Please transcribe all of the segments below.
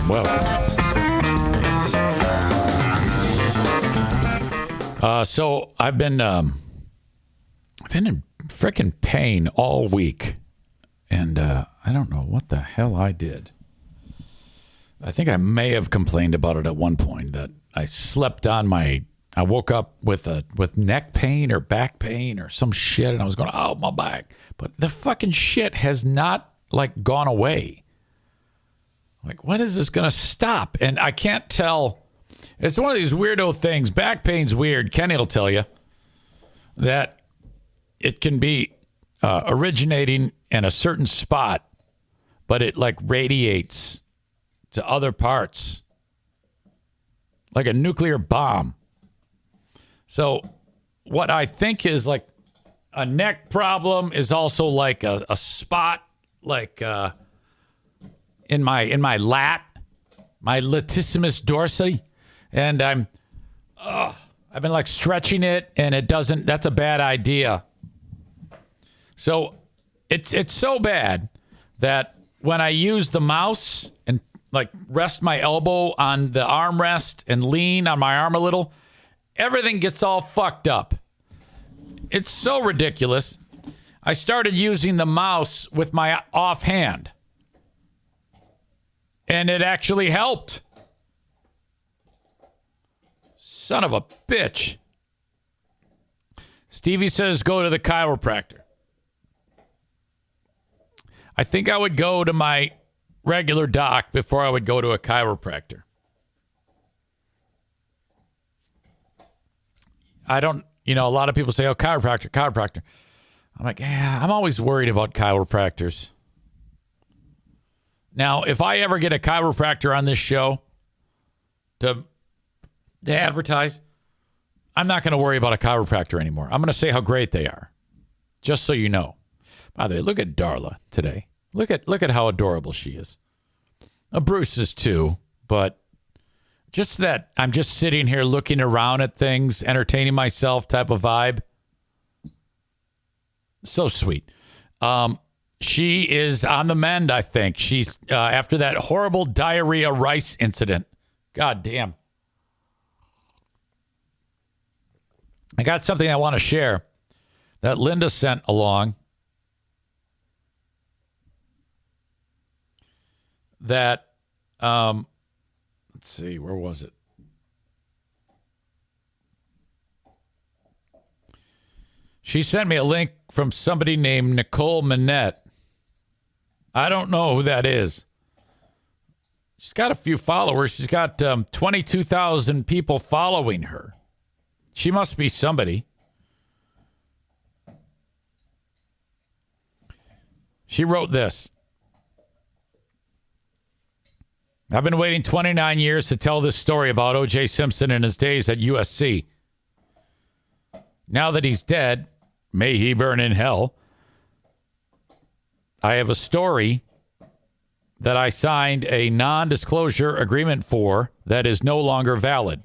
Welcome. So I've been in freaking pain all week, and I don't know what the hell I did. I think I may have complained about it at one point that I slept on I woke up with neck pain or back pain or some shit, and I was going, oh, my back. But the fucking shit has not gone away. When is this going to stop? And I can't tell. It's one of these weirdo things. Back pain's weird. Kenny will tell you that it can be originating in a certain spot, but it radiates to other parts like a nuclear bomb. So what I think is a neck problem is also a spot in my lat, my latissimus dorsi, and I've been stretching it, and it doesn't. That's a bad idea. So it's so bad that when I use the mouse and rest my elbow on the armrest and lean on my arm a little, everything gets all fucked up. It's so ridiculous. I started using the mouse with my offhand, and it actually helped. Son of a bitch. Stevie says go to the chiropractor. I think I would go to my regular doc before I would go to a chiropractor. I don't, a lot of people say, oh, chiropractor. I'm like, yeah, I'm always worried about chiropractors. Now, if I ever get a chiropractor on this show to advertise, I'm not going to worry about a chiropractor anymore. I'm going to say how great they are, just so you know. By the way, look at Darla today. Look at how adorable she is. Bruce is too, but just that I'm just sitting here looking around at things, entertaining myself type of vibe. So sweet. She is on the mend, I think. She's after that horrible diarrhea rice incident. God damn. I got something I want to share that Linda sent along that, let's see, where was it? She sent me a link from somebody named Nicole Manette. I don't know who that is. She's got a few followers. She's got 22,000 people following her. She must be somebody. She wrote this. I've been waiting 29 years to tell this story about O.J. Simpson and his days at USC. Now that he's dead, may he burn in hell, I have a story that I signed a non-disclosure agreement for that is no longer valid.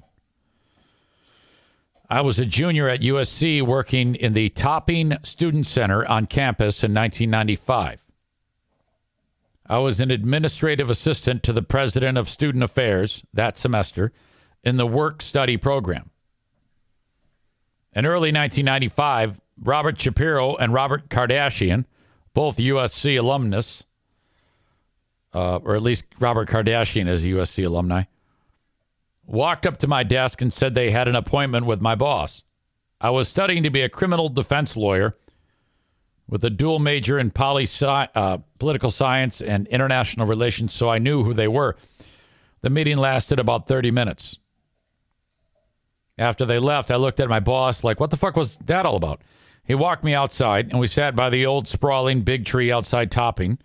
I was a junior at USC working in the Topping Student Center on campus in 1995. I was an administrative assistant to the president of student affairs that semester in the work-study program. In early 1995, Robert Shapiro and Robert Kardashian, both USC alumnus, or at least Robert Kardashian is a USC alumni, walked up to my desk and said they had an appointment with my boss. I was studying to be a criminal defense lawyer with a dual major in political science and international relations, so I knew who they were. The meeting lasted about 30 minutes. After they left, I looked at my boss like, what the fuck was that all about? He walked me outside, and we sat by the old sprawling big tree outside Topping,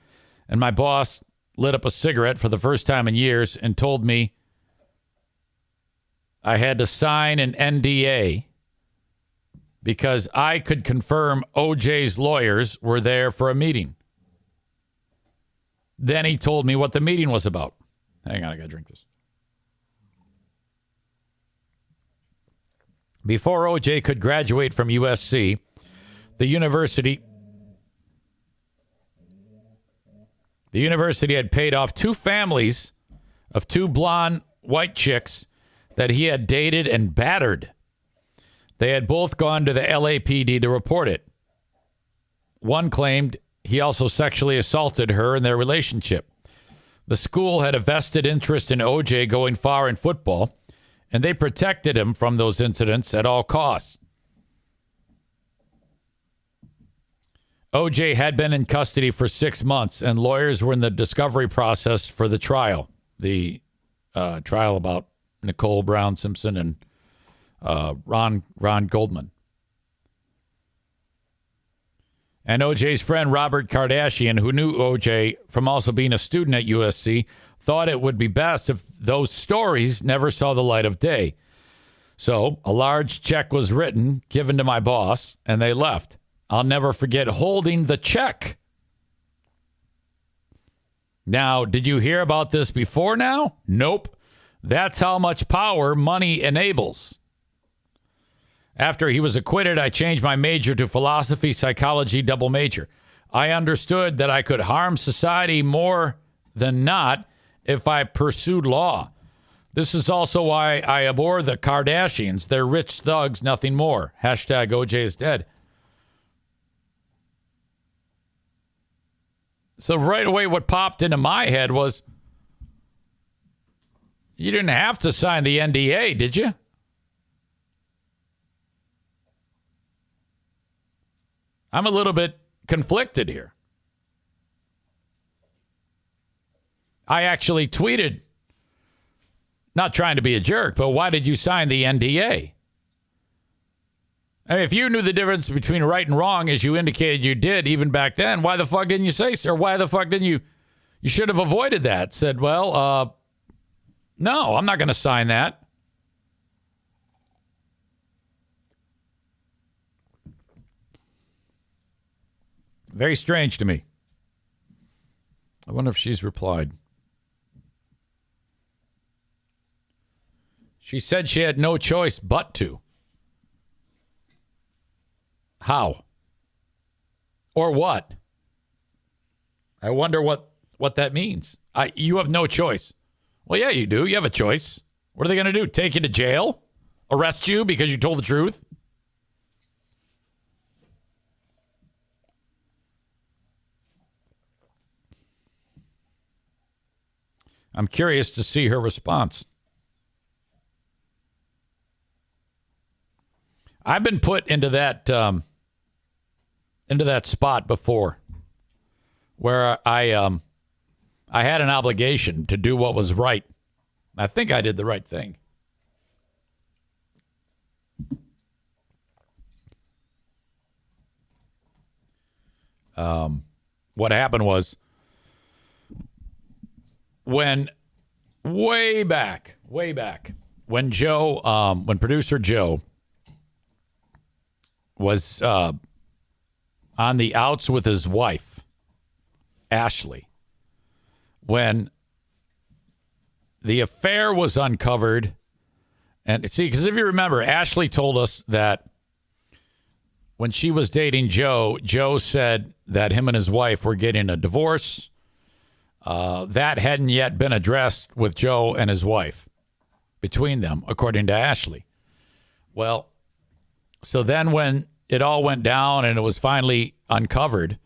and my boss lit up a cigarette for the first time in years and told me I had to sign an NDA because I could confirm OJ's lawyers were there for a meeting. Then he told me what the meeting was about. Hang on, I got to drink this. Before OJ could graduate from USC, the university had paid off two families of two blonde white chicks that he had dated and battered. They had both gone to the LAPD to report it. One claimed he also sexually assaulted her in their relationship. The school had a vested interest in OJ going far in football, and they protected him from those incidents at all costs. OJ had been in custody for 6 months, and lawyers were in the discovery process for the trial. The trial about Nicole Brown Simpson and Ron Goldman. And OJ's friend Robert Kardashian, who knew OJ from also being a student at USC, thought it would be best if those stories never saw the light of day. So a large check was written, given to my boss, and they left. I'll never forget holding the check. Now, did you hear about this before now? Nope. That's how much power money enables. After he was acquitted, I changed my major to philosophy, psychology, double major. I understood that I could harm society more than not if I pursued law. This is also why I abhor the Kardashians. They're rich thugs, nothing more. Hashtag OJ is dead. So right away, what popped into my head was, you didn't have to sign the NDA, did you? I'm a little bit conflicted here. I actually tweeted, not trying to be a jerk, but why did you sign the NDA? I mean, if you knew the difference between right and wrong, as you indicated you did even back then, why the fuck didn't you say so? Or why the fuck didn't you? You should have avoided that. Said, well, no, I'm not going to sign that. Very strange to me. I wonder if she's replied. She said she had no choice but to. How? Or what? I wonder what that means. You have no choice. Well, yeah, you do. You have a choice. What are they going to do? Take you to jail? Arrest you because you told the truth? I'm curious to see her response. I've been put into that spot before, where I had an obligation to do what was right. I think I did the right thing. What happened was, when way back, when producer Joe was on the outs with his wife, Ashley, when the affair was uncovered, and see, because if you remember, Ashley told us that when she was dating Joe, Joe said that him and his wife were getting a divorce. That hadn't yet been addressed with Joe and his wife, between them, according to Ashley. Well, so then when it all went down and it was finally uncovered,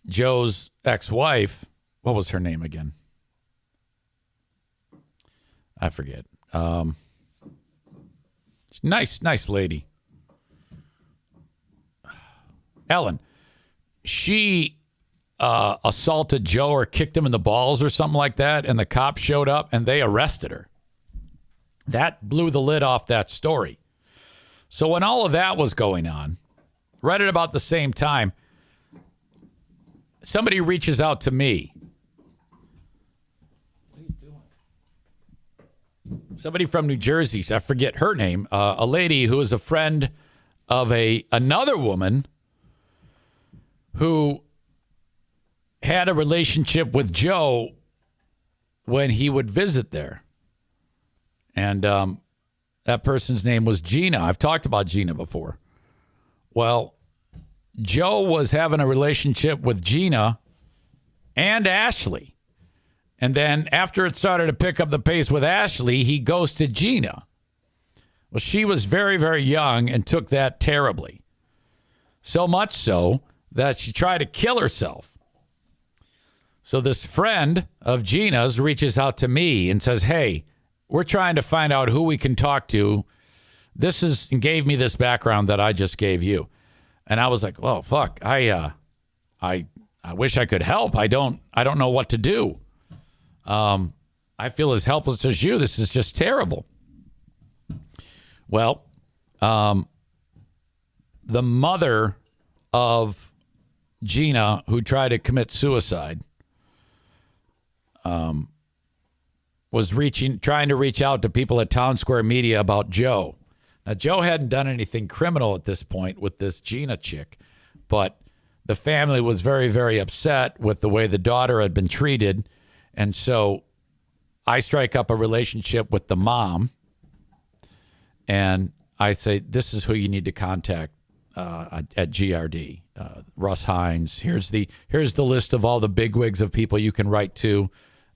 Joe's ex-wife, what was her name again? I forget. Nice lady. Ellen. She assaulted Joe or kicked him in the balls or something like that, and the cops showed up and they arrested her. That blew the lid off that story. So when all of that was going on, right at about the same time, somebody reaches out to me. What are you doing? Somebody from New Jersey, I forget her name, a lady who is a friend of another woman who had a relationship with Joe when he would visit there. And that person's name was Gina. I've talked about Gina before. Well, Joe was having a relationship with Gina and Ashley. And then after it started to pick up the pace with Ashley, he ghosted Gina. Well, she was very, very young and took that terribly. So much so that she tried to kill herself. So this friend of Gina's reaches out to me and says, hey, we're trying to find out who we can talk to. And gave me this background that I just gave you. And I was like, well, fuck, I wish I could help. I don't know what to do. I feel as helpless as you. This is just terrible. Well, the mother of Gina, who tried to commit suicide, was trying to reach out to people at Town Square Media about Joe. Now, Joe hadn't done anything criminal at this point with this Gina chick, but the family was very, very upset with the way the daughter had been treated. And so I strike up a relationship with the mom, and I say, this is who you need to contact at GRD. Russ Hines. Here's the list of all the bigwigs of people you can write to.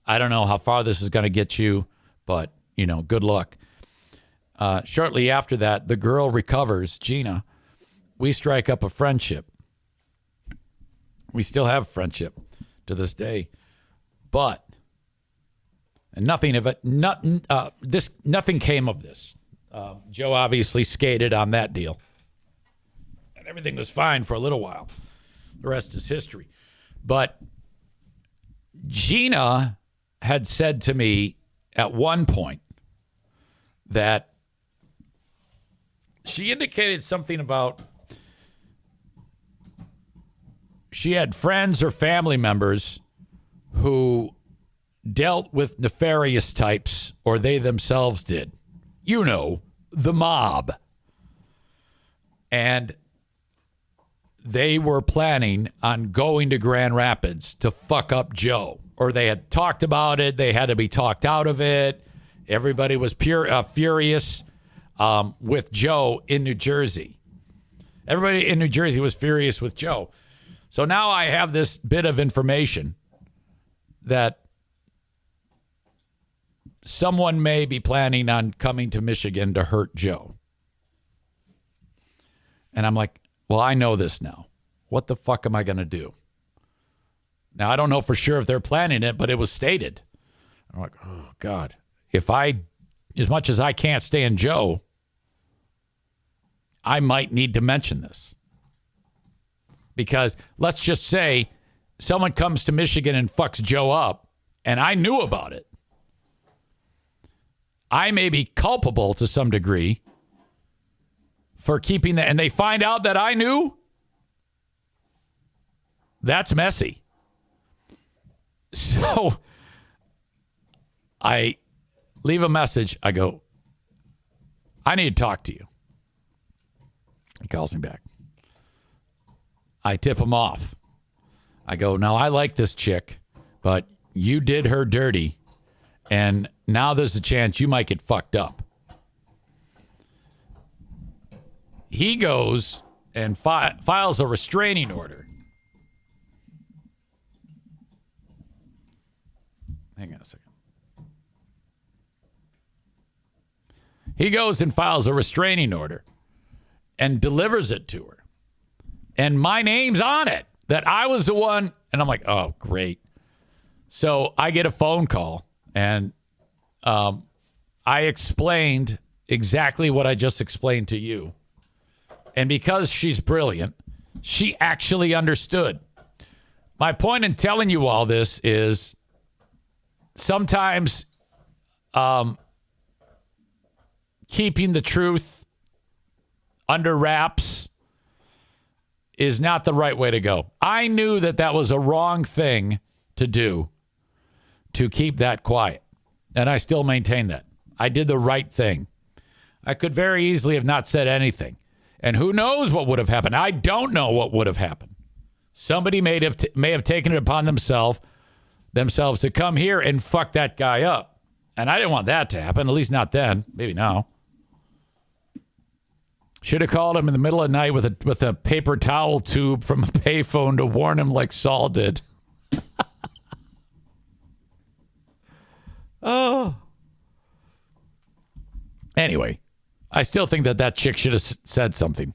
I don't know how far this is going to get you, but, good luck. Shortly after that, the girl recovers, Gina. We strike up a friendship. We still have friendship to this day. But, and nothing came of this. Joe obviously skated on that deal. And everything was fine for a little while. The rest is history. But Gina had said to me at one point that she indicated something about she had friends or family members who dealt with nefarious types, or they themselves did. The mob. And they were planning on going to Grand Rapids to fuck up Joe. Or they had talked about it. They had to be talked out of it. Everybody was furious with Joe in New Jersey. Everybody in New Jersey was furious with Joe. So now I have this bit of information that someone may be planning on coming to Michigan to hurt Joe. And I'm like, well, I know this now. What the fuck am I going to do? Now, I don't know for sure if they're planning it, but it was stated. I'm like, oh, God. As much as I can't stand Joe, I might need to mention this. Because let's just say someone comes to Michigan and fucks Joe up, and I knew about it. I may be culpable to some degree for keeping that, and they find out that I knew. That's messy. So I leave a message. I go, I need to talk to you. He calls me back. I tip him off. I go, now I like this chick, but you did her dirty, and now there's a chance you might get fucked up. He goes and files a restraining order. Hang on a second. He goes and files a restraining order and delivers it to her. And my name's on it, that I was the one. And I'm like, oh, great. So I get a phone call, and I explained exactly what I just explained to you. And because she's brilliant, she actually understood. My point in telling you all this is sometimes keeping the truth under wraps is not the right way to go. I knew that was a wrong thing to do, to keep that quiet. And I still maintain that. I did the right thing. I could very easily have not said anything. And who knows what would have happened? I don't know what would have happened. Somebody may have taken it upon themselves to come here and fuck that guy up. And I didn't want that to happen, at least not then. Maybe now. Should have called him in the middle of the night with a paper towel tube from a payphone to warn him like Saul did. Oh. Anyway, I still think that chick should have said something.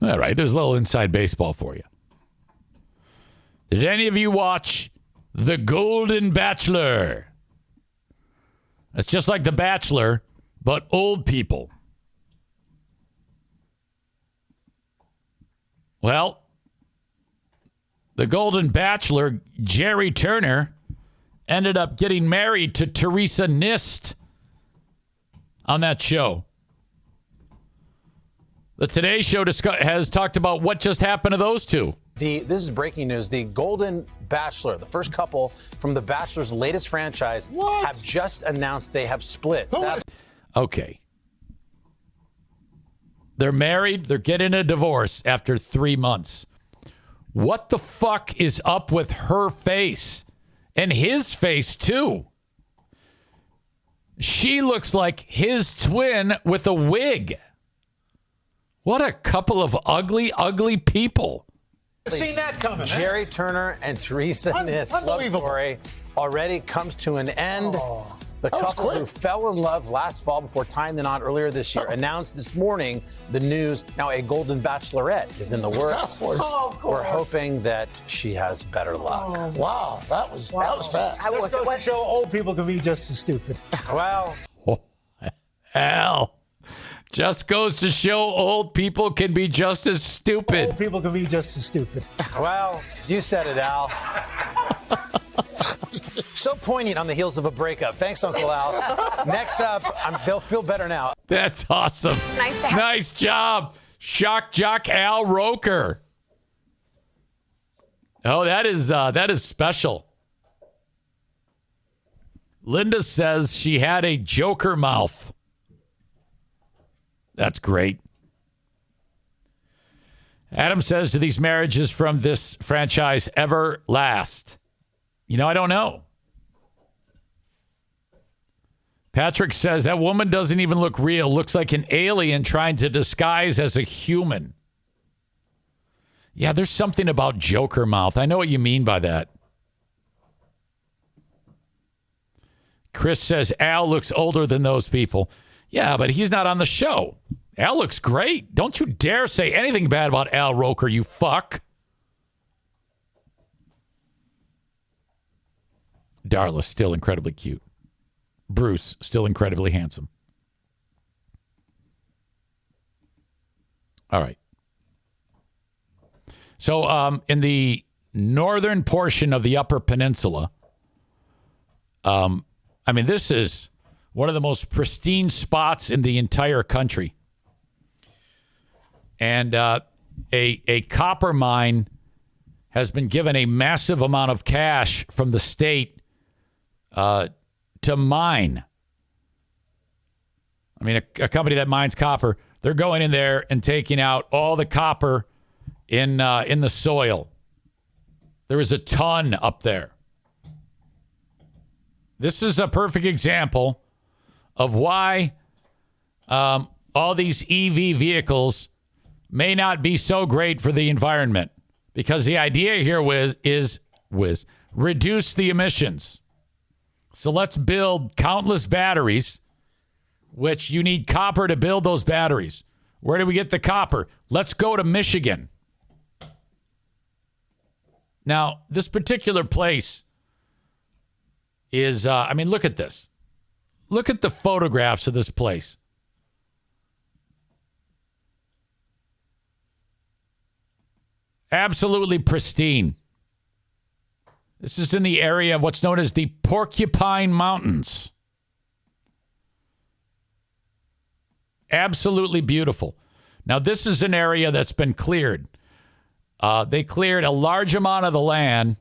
All right, there's a little inside baseball for you. Did any of you watch The Golden Bachelor? It's just like The Bachelor, but old people. Well, The Golden Bachelor, Jerry Turner, ended up getting married to Teresa Nist on that show. The Today Show has talked about what just happened to those two. This is breaking news. The Golden Bachelor, the first couple from The Bachelor's latest franchise, have just announced they have split. Okay. They're married. They're getting a divorce after 3 months. What the fuck is up with her face? And his face, too. She looks like his twin with a wig. What a couple of ugly, ugly people. Seen that coming. Jerry Turner and Teresa Nist love story already comes to an end. The couple who fell in love last fall before tying the knot earlier this year announced this morning the news. Now a Golden Bachelorette is in the works. Of course. We're hoping that she has better luck. Wow, that was fast. Just goes to show old people can be just as stupid. Well, Hell. Just goes to show old people can be just as stupid. Old people can be just as stupid. well, you said it, Al. So poignant on the heels of a breakup. Thanks, Uncle Al. Next up, they'll feel better now. That's awesome. Nice job. Shock Jock Al Roker. Oh, that is special. Linda says she had a joker mouth. That's great. Adam says, do these marriages from this franchise ever last? You know, I don't know. Patrick says, that woman doesn't even look real. Looks like an alien trying to disguise as a human. Yeah, there's something about Joker mouth. I know what you mean by that. Chris says, Al looks older than those people. Yeah, but he's not on the show. Al looks great. Don't you dare say anything bad about Al Roker, you fuck. Darla, still incredibly cute. Bruce, still incredibly handsome. All right. So in the northern portion of the Upper Peninsula, this is one of the most pristine spots in the entire country. And a copper mine has been given a massive amount of cash from the state to mine. A company that mines copper, they're going in there and taking out all the copper in the soil. There is a ton up there. This is a perfect example of why all these EV vehicles may not be so great for the environment. Because the idea here is reduce the emissions. So let's build countless batteries, which you need copper to build those batteries. Where do we get the copper? Let's go to Michigan. Now, this particular place is, look at this. Look at the photographs of this place. Absolutely pristine. This is in the area of what's known as the Porcupine Mountains. Absolutely beautiful. Now, this is an area that's been cleared. They cleared a large amount of the land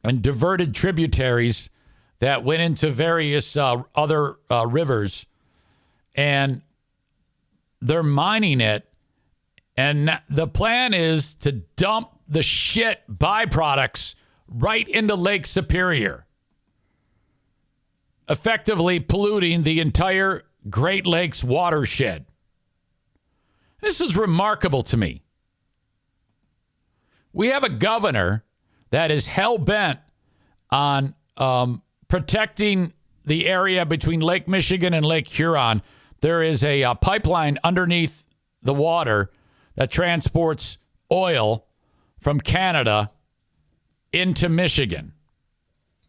and diverted tributaries that went into various other rivers. And they're mining it. And the plan is to dump the shit byproducts right into Lake Superior, effectively polluting the entire Great Lakes watershed. This is remarkable to me. We have a governor that is hell-bent on protecting the area between Lake Michigan and Lake Huron. There is a pipeline underneath the water that transports oil from Canada into Michigan.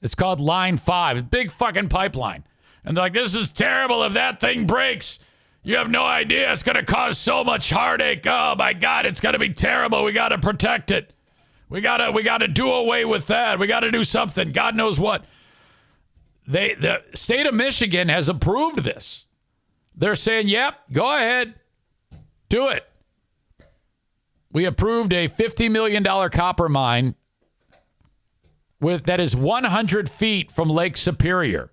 It's called Line 5. Big fucking pipeline. And they're like, this is terrible. If that thing breaks, you have no idea. It's going to cause so much heartache. Oh, my God, it's going to be terrible. We got to protect it. We got to do away with that. We got to do something. God knows what. The state of Michigan has approved this. They're saying, yep, go ahead. Do it. We approved a $50 million copper mine that is 100 feet from Lake Superior.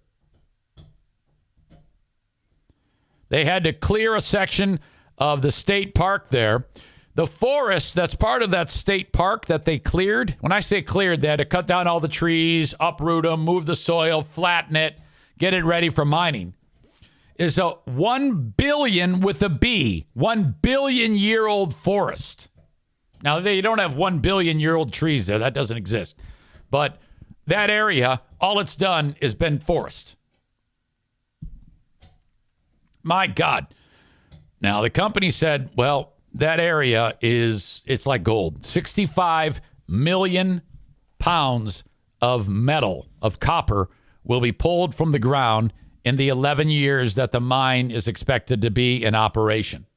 They had to clear a section of the state park there. The forest that's part of that state park that they cleared, when I say cleared, they had to cut down all the trees, uproot them, move the soil, flatten it, get it ready for mining, is a 1 billion with a B, 1 billion year old forest. Now, they don't have 1 billion year old trees there. That doesn't exist. But that area, all it's done is been forest. My God. Now, the company said, well, that area it's like gold. 65 million pounds of metal, of copper, will be pulled from the ground in the 11 years that the mine is expected to be in operation.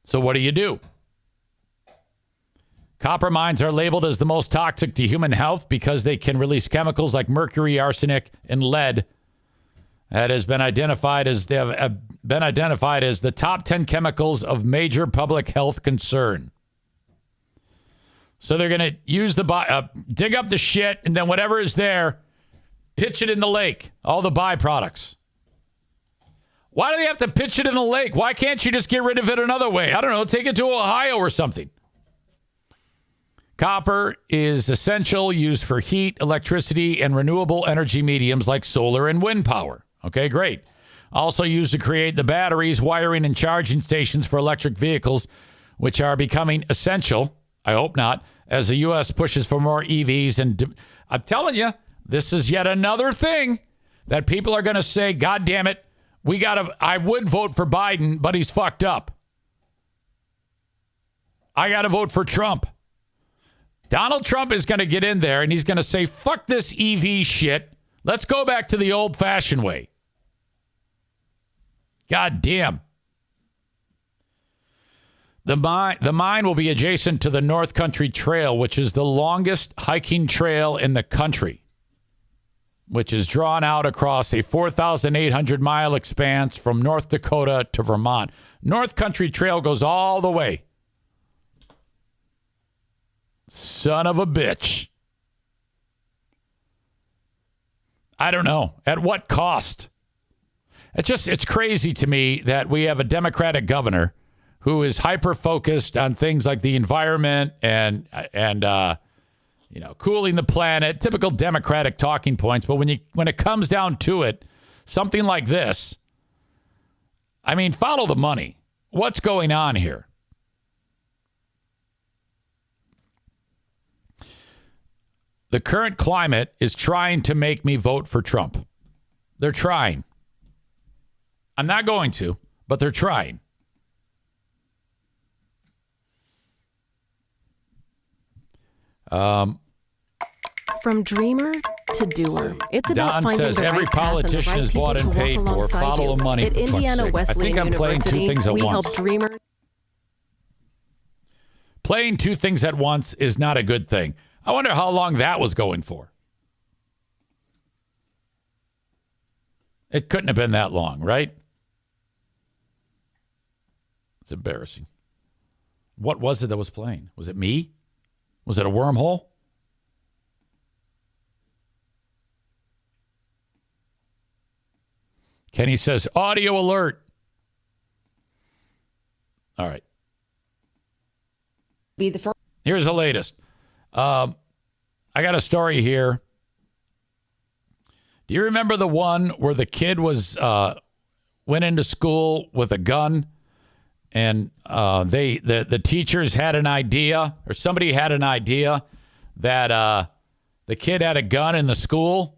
So what do? Copper mines are labeled as the most toxic to human health because they can release chemicals like mercury, arsenic, and lead. That has been identified as the top 10 chemicals of major public health concern. So they're going to use dig up the shit, and then whatever is there, pitch it in the lake. All the byproducts. Why do they have to pitch it in the lake? Why can't you just get rid of it another way? I don't know. Take it to Ohio or something. Copper is essential, used for heat, electricity, and renewable energy mediums like solar and wind power. Okay, great. Also used to create the batteries, wiring, and charging stations for electric vehicles, which are becoming essential, I hope not, as the U.S. pushes for more EVs. And I'm telling you, this is yet another thing that people are going to say, God damn it, I would vote for Biden, but he's fucked up. I got to vote for Trump. Donald Trump is going to get in there and he's going to say, fuck this EV shit. Let's go back to the old-fashioned way. God damn. The mine will be adjacent to the North Country Trail, which is the longest hiking trail in the country, which is drawn out across a 4,800-mile expanse from North Dakota to Vermont. North Country Trail goes all the way. Son of a bitch. I don't know. At what cost? It's crazy to me that we have a Democratic governor who is hyper-focused on things like the environment and cooling the planet, typical Democratic talking points. But when it comes down to it, something like this, I mean, follow the money. What's going on here? The current climate is trying to make me vote for Trump. They're trying. I'm not going to, but they're trying. From dreamer to doer. It's about Don finding says the every right path and the politician right is people bought and to paid walk for. alongside Follow you. the money. At For fuck's Indiana sake. I Wesleyan think I'm playing two University, things at we once. help dreamers. Playing two things at once is not a good thing. I wonder how long that was going for. It couldn't have been that long, right? It's embarrassing. What was it that was playing? Was it me? Was it a wormhole? Kenny says, audio alert. All right. Be the first. Here's the latest. I got a story here. Do you remember the one where the kid went into school with a gun and the teachers had an idea, or somebody had an idea that the kid had a gun in the school,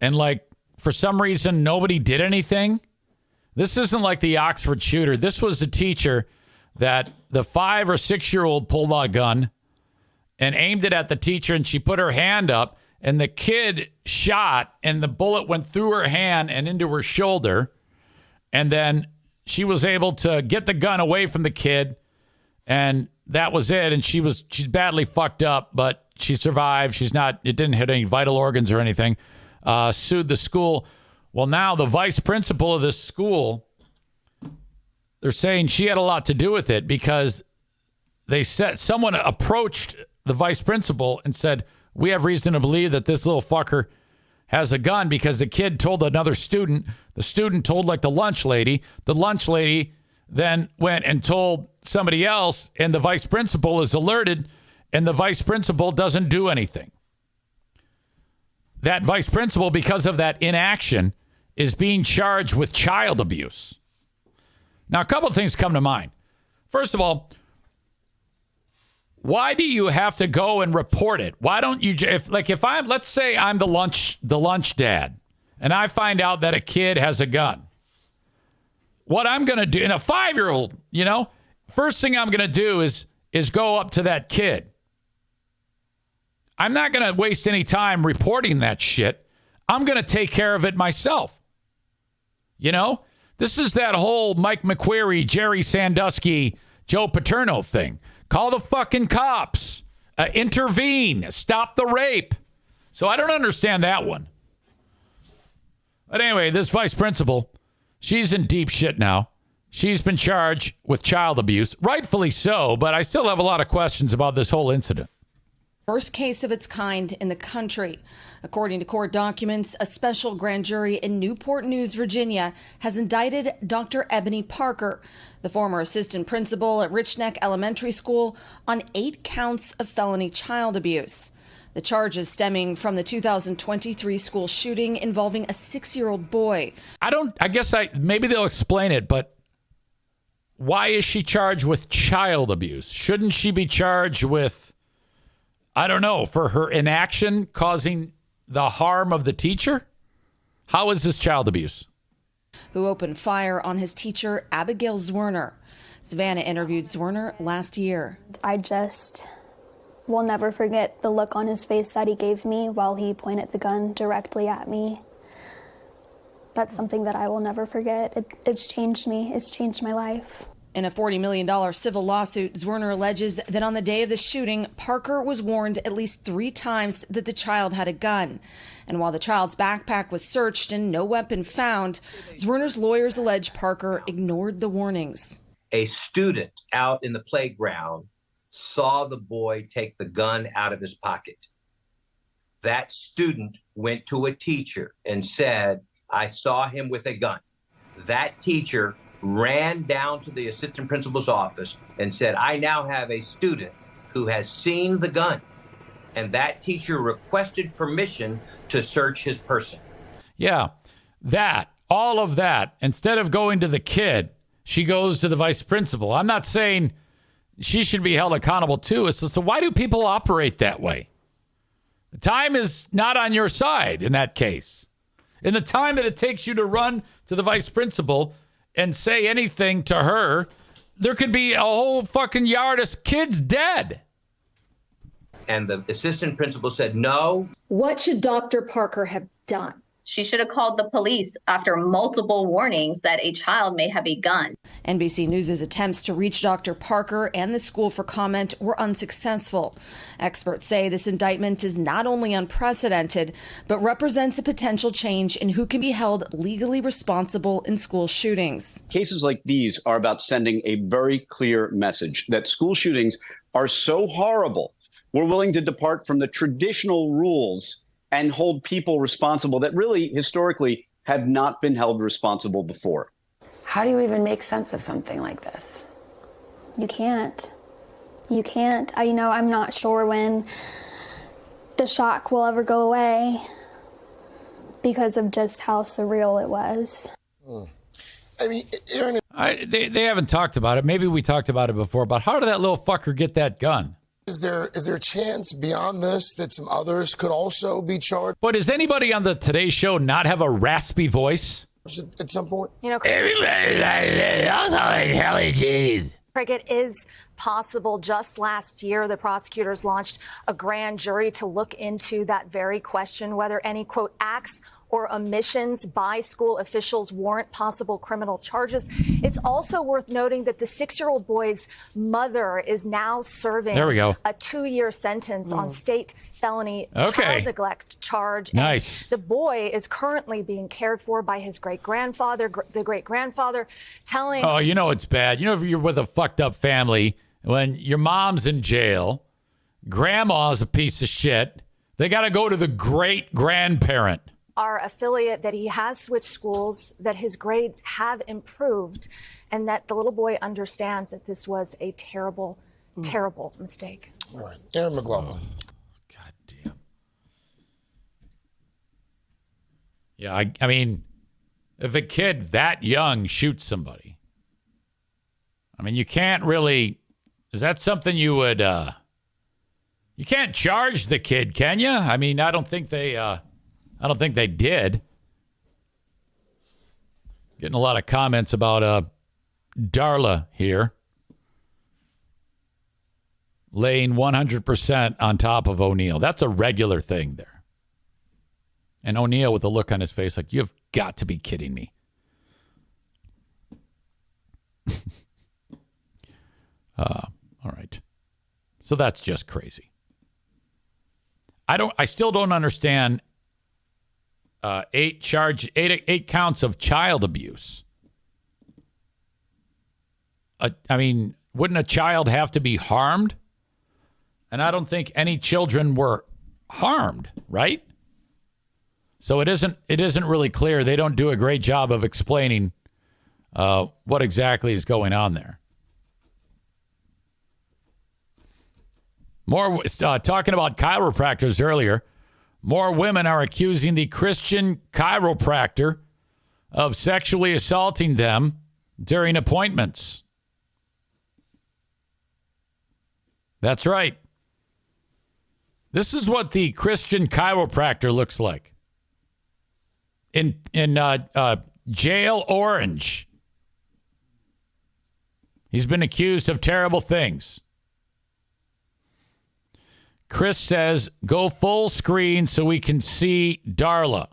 and like for some reason nobody did anything. This isn't like the Oxford shooter. This was a teacher that the 5 or 6 year old pulled out a gun and aimed it at the teacher, and she put her hand up, and the kid shot, and the bullet went through her hand and into her shoulder, and then she was able to get the gun away from the kid, and that was it. And she's badly fucked up, but she survived. It didn't hit any vital organs or anything. Sued the school. Well, now the vice principal of this school, they're saying she had a lot to do with it, because they said someone approached the vice principal and said, we have reason to believe that this little fucker has a gun, because the kid told another student. The student told like the lunch lady. The lunch lady then went and told somebody else, and the vice principal is alerted, and the vice principal doesn't do anything. That vice principal, because of that inaction, is being charged with child abuse. Now, a couple of things come to mind. First of all, why do you have to go and report it? Why don't you, let's say I'm the lunch dad, and I find out that a kid has a gun. What I'm going to do, and a 5-year-old, first thing I'm going to do is go up to that kid. I'm not going to waste any time reporting that shit. I'm going to take care of it myself. This is that whole Mike McQueary, Jerry Sandusky, Joe Paterno thing. Call the fucking cops. Intervene. Stop the rape. So I don't understand that one. But anyway, this vice principal, she's in deep shit now. She's been charged with child abuse. Rightfully so, but I still have a lot of questions about this whole incident. First case of its kind in the country. According to court documents, a special grand jury in Newport News, Virginia, has indicted Dr. Ebony Parker, the former assistant principal at Rich Neck Elementary School, on 8 counts of felony child abuse. The charges stemming from the 2023 school shooting involving a 6-year-old boy. Maybe they'll explain it, but why is she charged with child abuse? Shouldn't she be charged with, for her inaction causing the harm of the teacher? How is this child abuse? Who opened fire on his teacher, Abigail Zwerner. Savannah interviewed Zwerner last year. I just will never forget the look on his face that he gave me while he pointed the gun directly at me. That's something that I will never forget. It's changed me. It's changed my life. In a $40 million civil lawsuit, Zwerner alleges that on the day of the shooting, Parker was warned at least 3 times that the child had a gun. And while the child's backpack was searched and no weapon found, Zwerner's lawyers allege Parker ignored the warnings. A student out in the playground saw the boy take the gun out of his pocket. That student went to a teacher and said, I saw him with a gun. That teacher ran down to the assistant principal's office and said, I now have a student who has seen the gun. And that teacher requested permission to search his person. Yeah, all of that. Instead of going to the kid, she goes to the vice principal. I'm not saying she should be held accountable too. So why do people operate that way? The time is not on your side in that case. In the time that it takes you to run to the vice principal and say anything to her, there could be a whole fucking yard of kids dead. And the assistant principal said, no. What should Dr. Parker have done? She should have called the police after multiple warnings that a child may have a gun. NBC News' attempts to reach Dr. Parker and the school for comment were unsuccessful. Experts say this indictment is not only unprecedented, but represents a potential change in who can be held legally responsible in school shootings. Cases like these are about sending a very clear message that school shootings are so horrible, we're willing to depart from the traditional rules and hold people responsible that really historically have not been held responsible before. How do you even make sense of something like this? You can't. I'm not sure when the shock will ever go away because of just how surreal it was. All They haven't talked about it. Maybe we talked about it before, but how did that little fucker get that gun? Is there a chance beyond this that some others could also be charged? But does anybody on the Today Show not have a raspy voice? At some point? You know, everybody's like Helly G's. Craig, it is possible. Just last year, the prosecutors launched a grand jury to look into that very question, whether any, quote, acts or omissions by school officials warrant possible criminal charges. It's also worth noting that the 6-year-old boy's mother is now serving a 2-year sentence on state felony child neglect charge. Nice. And the boy is currently being cared for by his great-grandfather, the great-grandfather, telling... Oh, you know it's bad. You know if you're with a fucked up family, when your mom's in jail, grandma's a piece of shit, they got to go to the great-grandparent. Our affiliate that he has switched schools, that his grades have improved, and that the little boy understands that this was a terrible, terrible mistake. All right. Aaron McLaughlin. God damn. Yeah, I mean, if a kid that young shoots somebody, I mean, you can't really... Is that something you would... You can't charge the kid, can you? I mean, I don't think they did. Getting a lot of comments about Darla here. Laying 100% on top of O'Neill. That's a regular thing there. And O'Neill with a look on his face like, you've got to be kidding me. All right. So that's just crazy. I still don't understand 8 counts of child abuse. I mean, wouldn't a child have to be harmed? And I don't think any children were harmed, right? So it isn't really clear. They don't do a great job of explaining what exactly is going on there. More talking about chiropractors earlier. More women are accusing the Christian chiropractor of sexually assaulting them during appointments. That's right. This is what the Christian chiropractor looks like in Jail Orange. He's been accused of terrible things. Chris says, go full screen so we can see Darla.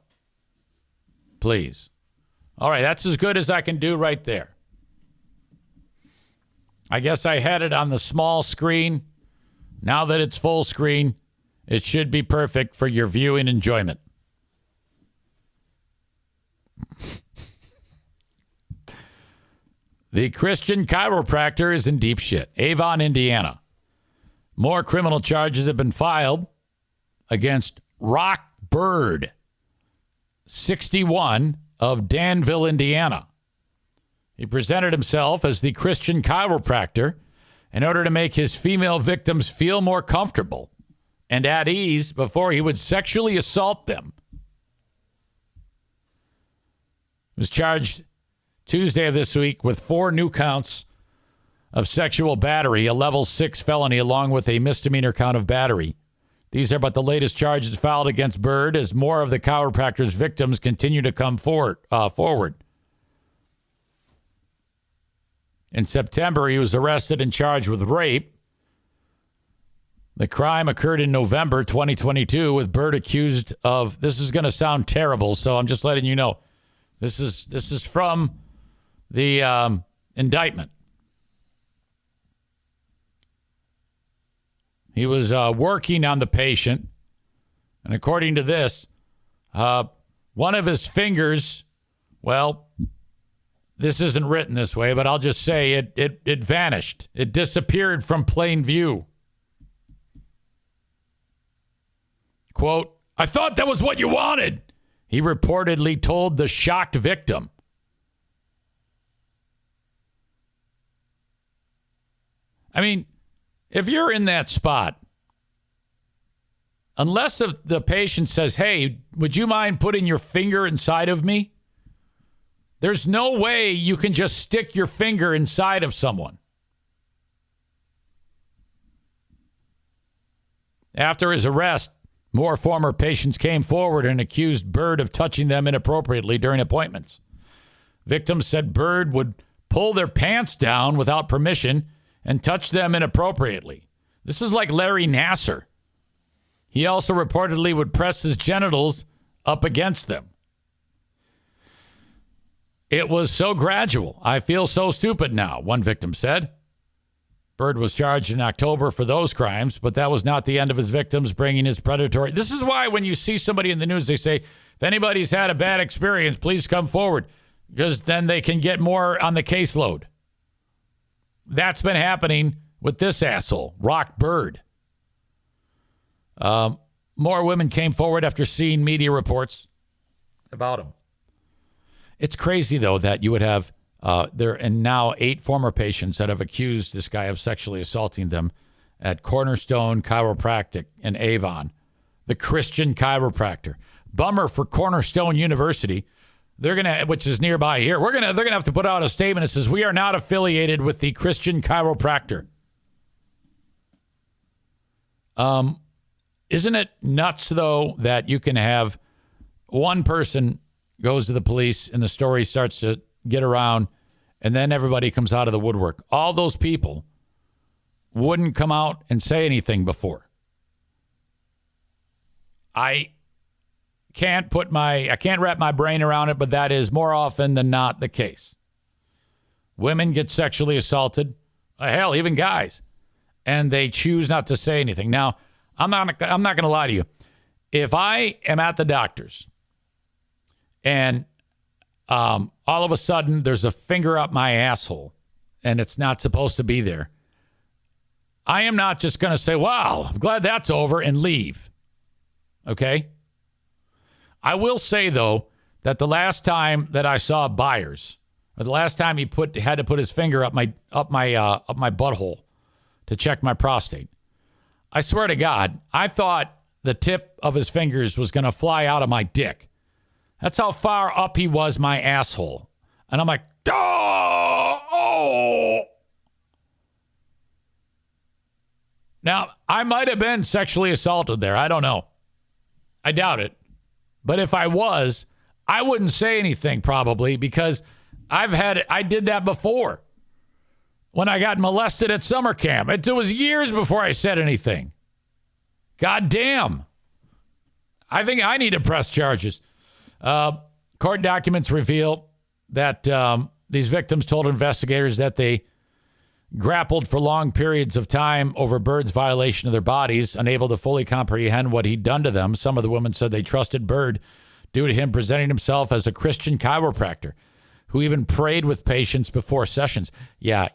Please. All right, that's as good as I can do right there. I guess I had it on the small screen. Now that it's full screen, it should be perfect for your viewing enjoyment. The Christian chiropractor is in deep shit. Avon, Indiana. More criminal charges have been filed against Rock Bird, 61, of Danville, Indiana. He presented himself as the Christian chiropractor in order to make his female victims feel more comfortable and at ease before he would sexually assault them. He was charged Tuesday of this week with 4 new counts of sexual battery, a level 6 felony, along with a misdemeanor count of battery. These are but the latest charges filed against Bird as more of the chiropractor's victims continue to come forward. In September, he was arrested and charged with rape. The crime occurred in November 2022 with Bird accused of, this is going to sound terrible, so I'm just letting you know. This is from the indictment. He was working on the patient, and according to this, one of his fingers, well, this isn't written this way, but I'll just say it vanished. It disappeared from plain view. Quote, I thought that was what you wanted, he reportedly told the shocked victim. I mean, if you're in that spot, unless the patient says, hey, would you mind putting your finger inside of me? There's no way you can just stick your finger inside of someone. After his arrest, more former patients came forward and accused Bird of touching them inappropriately during appointments. Victims said Bird would pull their pants down without permission and touch them inappropriately. This is like Larry Nassar. He also reportedly would press his genitals up against them. It was so gradual. I feel so stupid now, one victim said. Bird was charged in October for those crimes, but that was not the end of his victims bringing his predatory. This is why when you see somebody in the news, they say, if anybody's had a bad experience, please come forward, because then they can get more on the caseload. That's been happening with this asshole, Rock Bird. More women came forward after seeing media reports about him. It's crazy, though, that you would have there and now 8 former patients that have accused this guy of sexually assaulting them at Cornerstone Chiropractic in Avon, the Christian chiropractor. Bummer for Cornerstone University. They're gonna, which is nearby here. They're gonna have to put out a statement that says we are not affiliated with the Christian chiropractor. Isn't it nuts though that you can have one person goes to the police and the story starts to get around and then everybody comes out of the woodwork. All those people wouldn't come out and say anything before. I can't wrap my brain around it, but that is more often than not the case. Women get sexually assaulted, hell, even guys, and they choose not to say anything. Now, I'm not going to lie to you. If I am at the doctor's and all of a sudden there's a finger up my asshole and it's not supposed to be there, I am not just going to say, wow, I'm glad that's over and leave. Okay? I will say, though, that the last time that I saw Byers, or the last time he had to put his finger up my butthole to check my prostate, I swear to God, I thought the tip of his fingers was going to fly out of my dick. That's how far up he was my asshole. And I'm like, oh. Now, I might have been sexually assaulted there. I don't know. I doubt it. But if I was, I wouldn't say anything probably because I did that before when I got molested at summer camp. It was years before I said anything. God damn. I think I need to press charges. Court documents reveal that these victims told investigators that they grappled for long periods of time over Bird's violation of their bodies, unable to fully comprehend what he'd done to them. Some of the women said they trusted Bird due to him presenting himself as a Christian chiropractor who even prayed with patients before sessions. Yeah,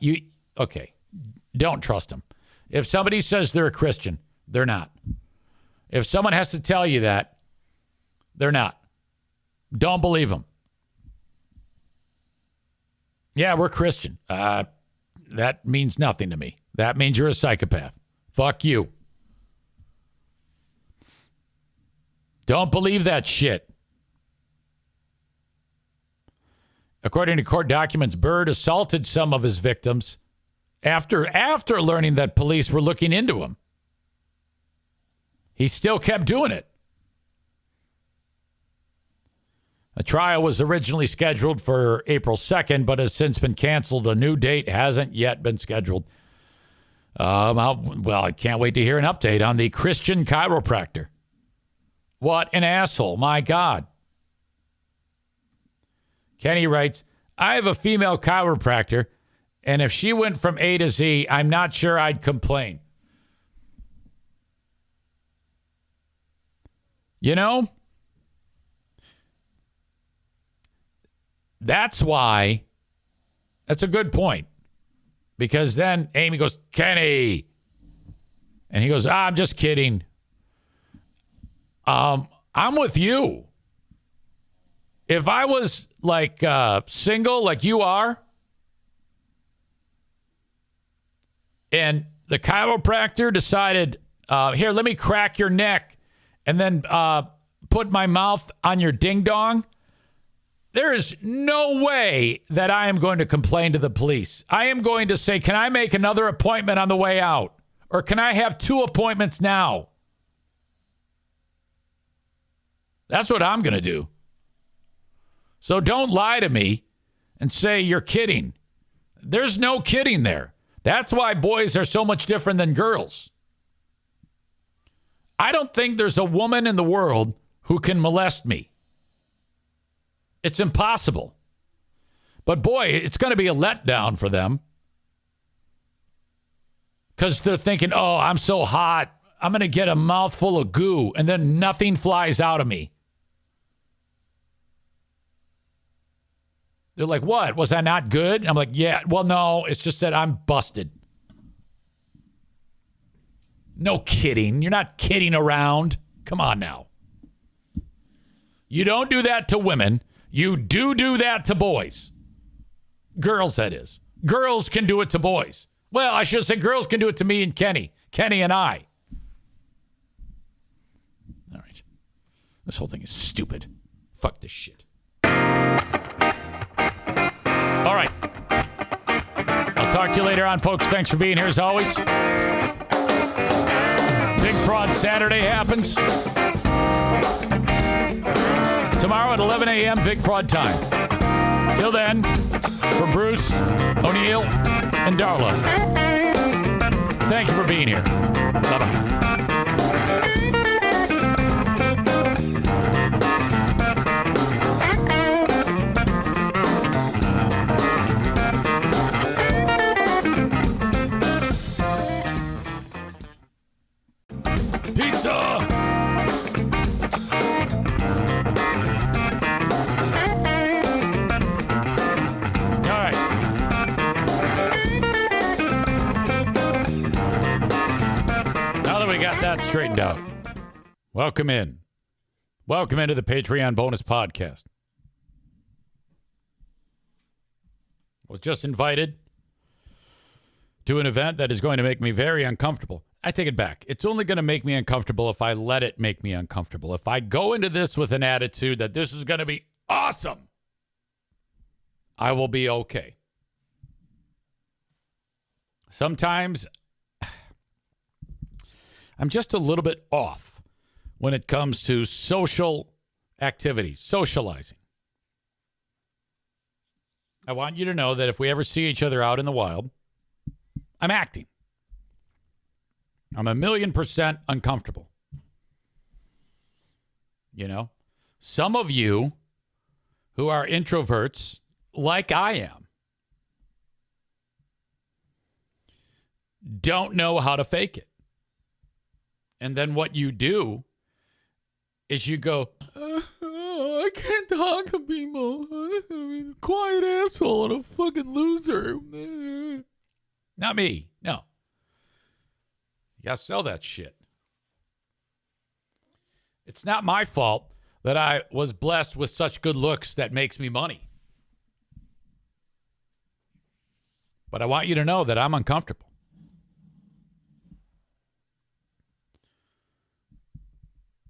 okay. Don't trust them. If somebody says they're a Christian, they're not. If someone has to tell you that, they're not. Don't believe them. Yeah, we're Christian. That means nothing to me. That means you're a psychopath. Fuck you. Don't believe that shit. According to court documents, Bird assaulted some of his victims after learning that police were looking into him. He still kept doing it. A trial was originally scheduled for April 2nd, but has since been canceled. A new date hasn't yet been scheduled. I can't wait to hear an update on the Christian chiropractor. What an asshole. My God. Kenny writes, I have a female chiropractor, and if she went from A to Z, I'm not sure I'd complain. You know, that's why, that's a good point. Because then Amy goes, Kenny. And he goes, I'm just kidding. I'm with you. If I was like single like you are, and the chiropractor decided, here, let me crack your neck and then put my mouth on your ding dong, There is no way that I am going to complain to the police. I am going to say, can I make another appointment on the way out? Or can I have 2 appointments now? That's what I'm going to do. So don't lie to me and say you're kidding. There's no kidding there. That's why boys are so much different than girls. I don't think there's a woman in the world who can molest me. It's impossible. But boy, it's going to be a letdown for them. Because they're thinking, oh, I'm so hot. I'm going to get a mouthful of goo, and then nothing flies out of me. They're like, what? Was I not good? I'm like, yeah. Well, no, it's just that I'm busted. No kidding. You're not kidding around. Come on now. You don't do that to women. You do that to boys. Girls, that is. Girls can do it to boys. Well, I should say girls can do it to me and Kenny. Kenny and I. All right. This whole thing is stupid. Fuck this shit. All right. I'll talk to you later on, folks. Thanks for being here as always. Big Fraud Saturday happens. Tomorrow at 11 a.m., Big Fraud time. Till then, for Bruce, O'Neill, and Darla, thank you for being here. Bye-bye. Pizza! That straightened out. Welcome in. Welcome into the Patreon bonus podcast. Was just invited to an event that is going to make me very uncomfortable. I take it back. It's only going to make me uncomfortable if I let it make me uncomfortable. If I go into this with an attitude that this is going to be awesome, I will be okay. Sometimes I'm just a little bit off when it comes to social activities, socializing. I want you to know that if we ever see each other out in the wild, I'm acting. I'm 1,000,000% uncomfortable. You know, some of you who are introverts, like I am, don't know how to fake it. And then what you do is you go, I can't talk to people. I'm a quiet asshole and a fucking loser. Not me. No. You got to sell that shit. It's not my fault that I was blessed with such good looks that makes me money. But I want you to know that I'm uncomfortable.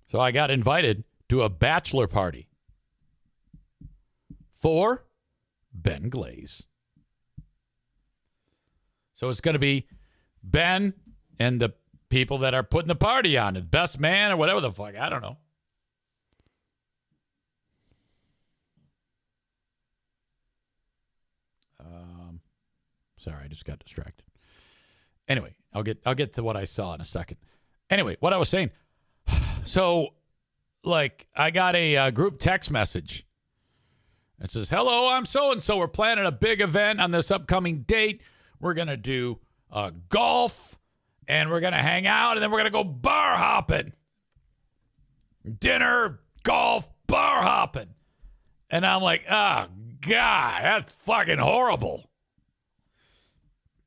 So I got invited to a bachelor party for Ben Glaze. So it's going to be Ben and the people that are putting the party on, the best man or whatever the fuck. I don't know. Sorry, I just got distracted. Anyway, I'll get to what I saw in a second. Anyway, what I was saying. So, like, I got a group text message. It says, hello, I'm so-and-so. We're planning a big event on this upcoming date. We're going to do golf, and we're going to hang out, and then we're going to go bar hopping. Dinner, golf, bar hopping. And I'm like, oh, God, that's fucking horrible.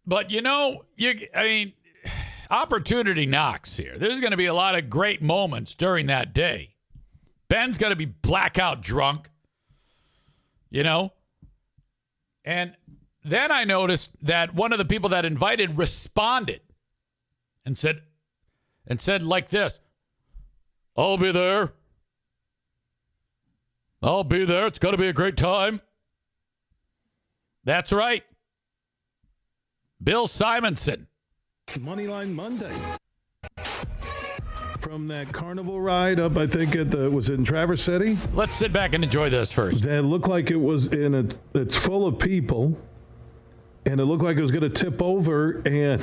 But, you know, opportunity knocks here. There's going to be a lot of great moments during that day. Ben's going to be blackout drunk, you know? And then I noticed that one of the people that invited responded and said like this, I'll be there. I'll be there. It's going to be a great time. That's right. Bill Simonson. Moneyline Monday. From that carnival ride up, I think was it in Traverse City? Let's sit back and enjoy this first. That looked like it was it's full of people, and it looked like it was going to tip over, and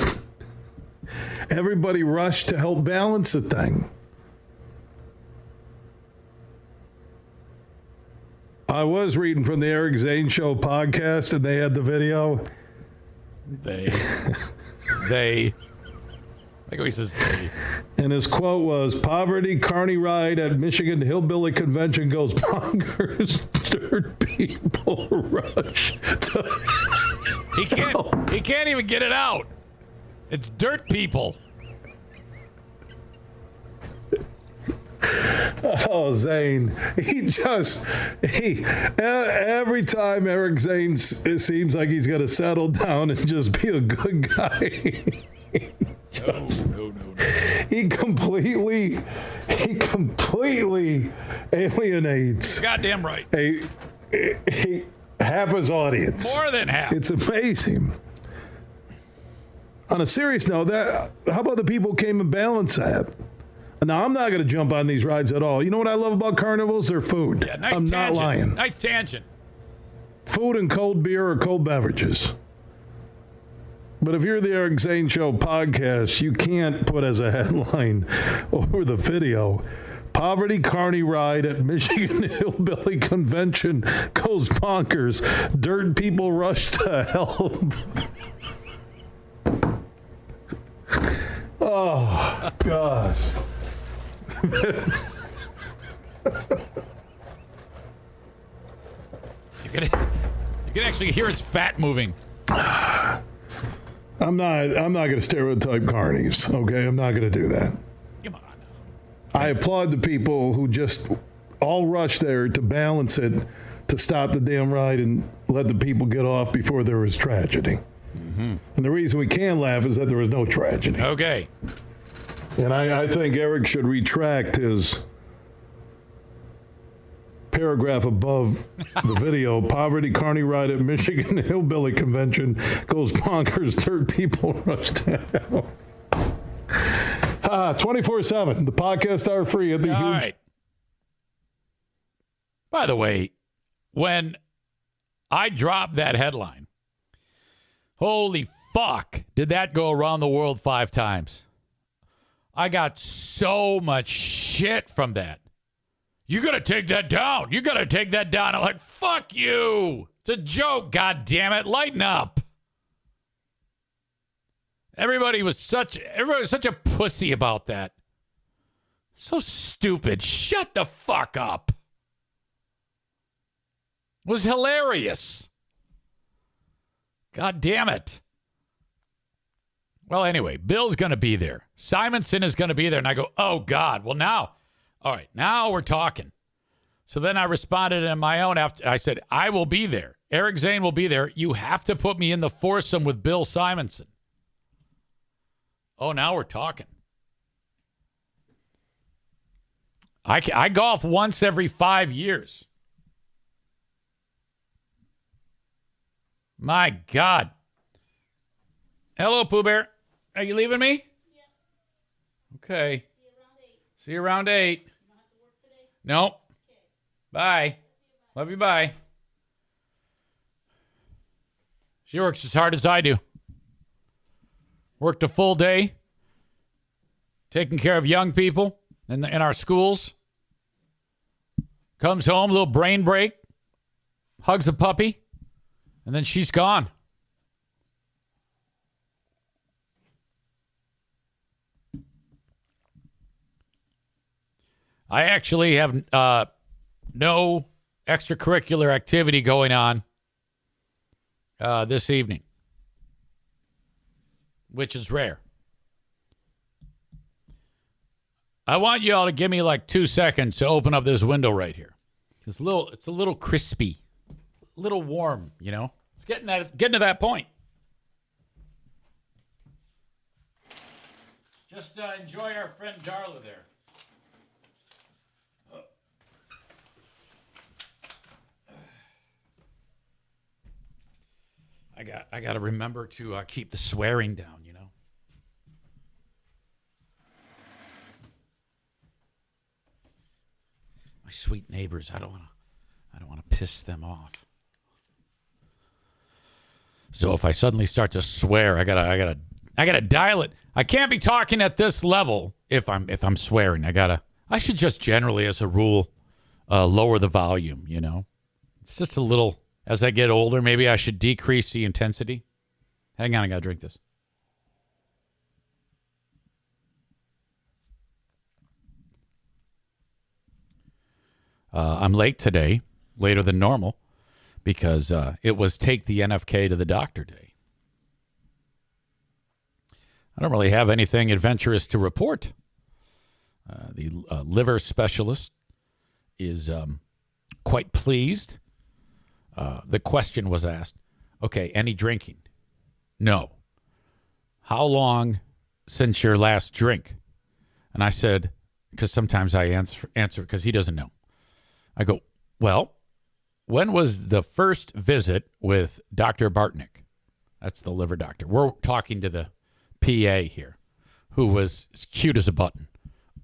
everybody rushed to help balance the thing. I was reading from the Eric Zane Show podcast, and they had the video. They. Like he says they. And his quote was, "Poverty carny ride at Michigan Hillbilly Convention goes bonkers. Dirt people rush to He can't even get it out. It's dirt people." Oh, Zane. Every time Eric Zane, it seems like he's going to settle down and just be a good guy. No. He completely alienates. Goddamn right. Half his audience. More than half. It's amazing. On a serious note, how about the people who came and balanced that? Now, I'm not going to jump on these rides at all. You know what I love about carnivals? They're food. Yeah, nice I'm tangent. not lying. Nice tangent. Food and cold beer or cold beverages. But if you're the Eric Zane Show podcast, you can't put as a headline over the video, "Poverty carny ride at Michigan Hillbilly Convention goes bonkers. Dirt people rush to help." Oh, gosh. You can actually hear his fat moving. I'm not going to stereotype carnies, okay? I'm not going to do that. Come on. I applaud the people who just all rush there to balance it, to stop the damn ride and let the people get off before there was tragedy. Mm-hmm. And the reason we can laugh is that there was no tragedy. Okay. And I think Eric should retract his paragraph above the video. "Poverty carny ride at Michigan Hillbilly Convention goes bonkers. Dirt people rush to hell." 24/7. The podcasts are free at the All huge. right. By the way, when I dropped that headline, holy fuck, did that go around the world 5 times? I got so much shit from that. You got to take that down. You got to take that down. I'm like, fuck you. It's a joke. God damn it. Lighten up. Everybody was such a pussy about that. So stupid. Shut the fuck up. It was hilarious. God damn it. Well, anyway, Bill's going to be there. Simonson is going to be there. And I go, oh, God. Well, now, all right, now we're talking. So then I responded in my own after. I said, I will be there. Eric Zane will be there. You have to put me in the foursome with Bill Simonson. Oh, now we're talking. I golf once every 5 years. My God. Hello, Pooh Bear. Are you leaving me? Yeah. Okay. See you around 8. You don't have to work today? Nope. Okay. Bye. Love you. Bye. She works as hard as I do. Worked a full day. Taking care of young people in our schools. Comes home, little brain break. Hugs a puppy. And then she's gone. I actually have no extracurricular activity going on this evening, which is rare. I want you all to give me like 2 seconds to open up this window right here. It's a little crispy, a little warm, you know. It's getting to that point. Just enjoy our friend Darla there. I got to remember to keep the swearing down, you know. My sweet neighbors, I don't want to piss them off. So if I suddenly start to swear, I gotta dial it. I can't be talking at this level if I'm swearing. I should just generally, as a rule, lower the volume, you know. It's just a little. As I get older, maybe I should decrease the intensity. Hang on, I got to drink this. I'm late today, later than normal, because it was Take the NFK to the Doctor Day. I don't really have anything adventurous to report. The liver specialist is quite pleased. The question was asked, okay, any drinking? No. How long since your last drink? And I said, because sometimes I answer because he doesn't know. I go, well, when was the first visit with Dr. Bartnick? That's the liver doctor. We're talking to the PA here, who was as cute as a button.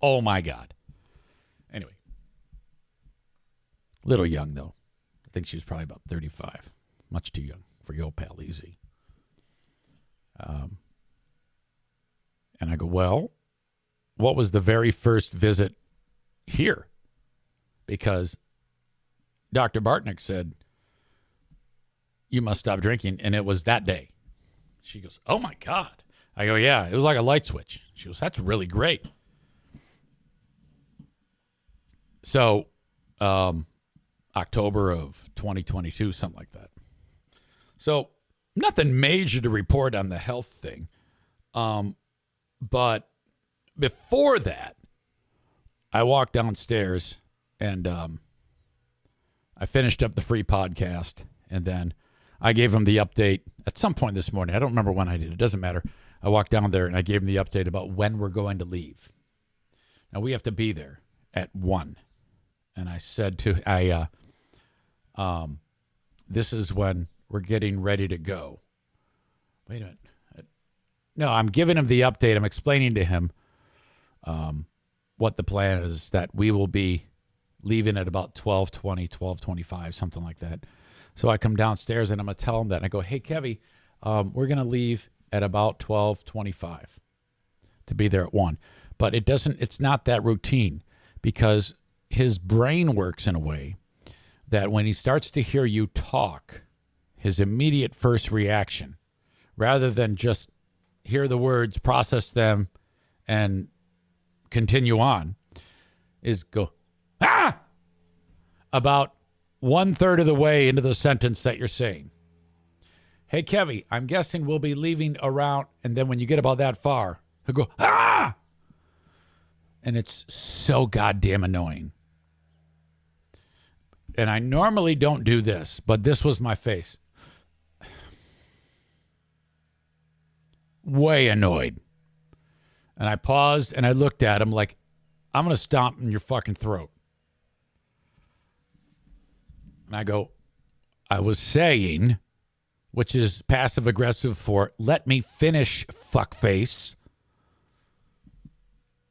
Oh, my God. Anyway. Little young, though. I think she was probably about 35. Much too young for your old pal, Easy. And I go, well, what was the very first visit here? Because Dr. Bartnick said, you must stop drinking. And it was that day. She goes, oh, my God. I go, yeah, it was like a light switch. She goes, that's really great. So, October of 2022, something like that. So, nothing major to report on the health thing. But before that, I walked downstairs and I finished up the free podcast. And then I gave him the update at some point this morning. I don't remember when I did. It doesn't matter. I walked down there and I gave him the update about when we're going to leave. Now, we have to be there at 1. And I said this is when we're getting ready to go. Wait a minute. No, I'm giving him the update. I'm explaining to him what the plan is, that we will be leaving at about 12:20, 12:25, something like that. So I come downstairs and I'm going to tell him that. And I go, hey, Kevy, we're going to leave at about 12:25 to be there at 1. But it's not that routine, because his brain works in a way that when he starts to hear you talk, his immediate first reaction, rather than just hear the words, process them, and continue on, is go, ah! About 1/3 of the way into the sentence that you're saying. Hey, Kevy, I'm guessing we'll be leaving around, and then when you get about that far, he'll go, ah! And it's so goddamn annoying. And I normally don't do this, but this was my face. Way annoyed. And I paused and I looked at him like, I'm going to stomp in your fucking throat. And I go, I was saying, which is passive aggressive for let me finish, fuckface,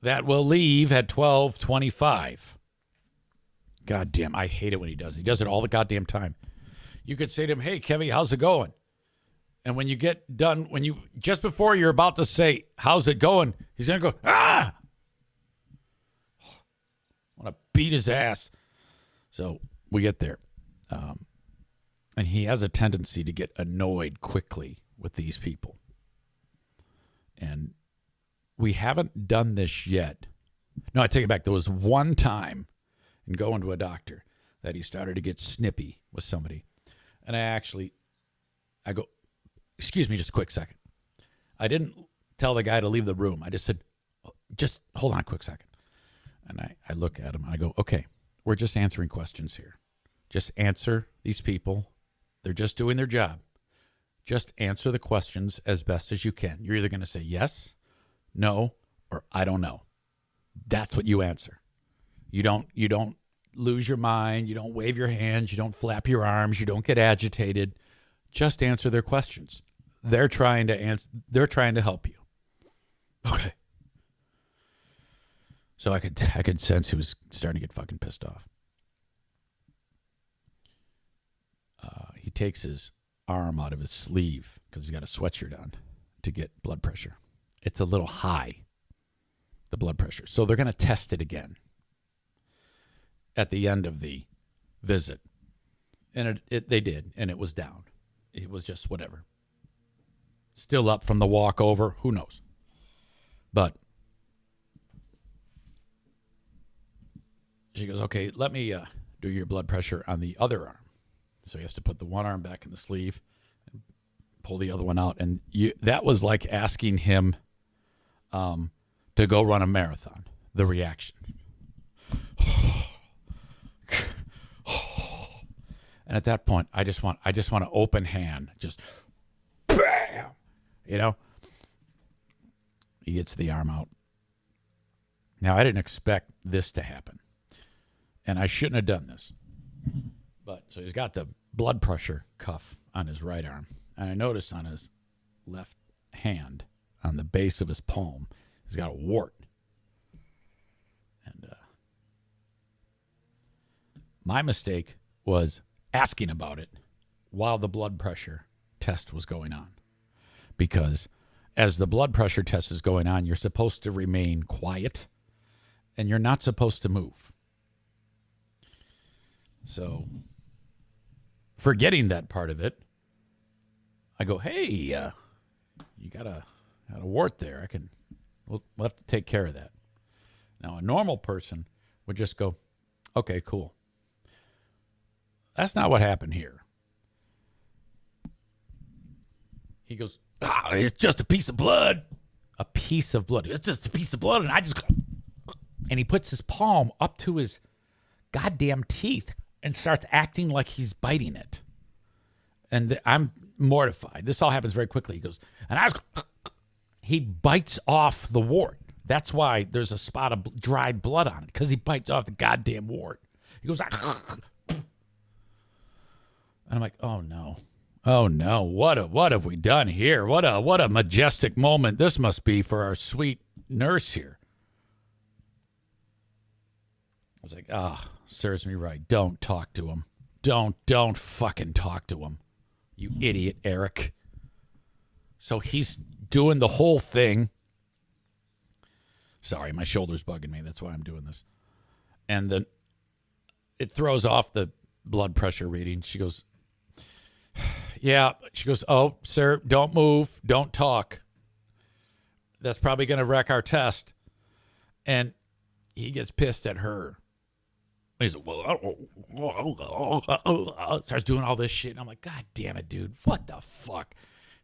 that we'll leave at 12:25. God damn, I hate it when he does. He does it all the goddamn time. You could say to him, hey, Kevy, how's it going? And when you get done, just before you're about to say, how's it going? He's going to go, ah! I want to beat his ass. So we get there. And he has a tendency to get annoyed quickly with these people. And we haven't done this yet. No, I take it back. There was one time in going to a doctor that he started to get snippy with somebody. And I go, excuse me just a quick second. I didn't tell the guy to leave the room. I just said, just hold on a quick second. And I look at him and I go, okay, we're just answering questions here. Just answer these people. They're just doing their job. Just answer the questions as best as you can. You're either going to say yes, no, or I don't know. That's what you answer. You don't lose your mind. You don't wave your hands. You don't flap your arms. You don't get agitated. Just answer their questions. They're trying to answer. They're trying to help you. Okay. So I could sense he was starting to get fucking pissed off. He takes his arm out of his sleeve because he's got a sweatshirt on to get blood pressure. It's a little high, the blood pressure. So they're going to test it again at the end of the visit. And they did, and it was down. It was just whatever. Still up from the walk over. Who knows? But she goes, okay, let me do your blood pressure on the other arm. So he has to put the one arm back in the sleeve and pull the other one out. And that was like asking him to go run a marathon, the reaction. And at that point, I just want to open hand, just bam, you know. He gets the arm out. Now, I didn't expect this to happen, and I shouldn't have done this. But so he's got the blood pressure cuff on his right arm, and I noticed on his left hand, on the base of his palm, he's got a wart. And my mistake was asking about it while the blood pressure test was going on. Because as the blood pressure test is going on, you're supposed to remain quiet and you're not supposed to move. So, forgetting that part of it, I go, hey, you got a wart there. We'll have to take care of that. Now, a normal person would just go, okay, cool. That's not what happened here. He goes, it's just a piece of blood. A piece of blood. It's just a piece of blood. And I just go, and he puts his palm up to his goddamn teeth and starts acting like he's biting it. And I'm mortified. This all happens very quickly. He goes, and he bites off the wart. That's why there's a spot of dried blood on it, because he bites off the goddamn wart. He goes, and I'm like, oh no. Oh no, what have we done here? What a majestic moment this must be for our sweet nurse here. I was like, serves me right. Don't talk to him. Don't fucking talk to him. You idiot, Eric. So he's doing the whole thing. Sorry, my shoulder's bugging me. That's why I'm doing this. And then it throws off the blood pressure reading. She goes, yeah. She goes, oh, sir, don't move. Don't talk. That's probably going to wreck our test. And he gets pissed at her. He's like, starts doing all this shit. And I'm like, God damn it, dude. What the fuck?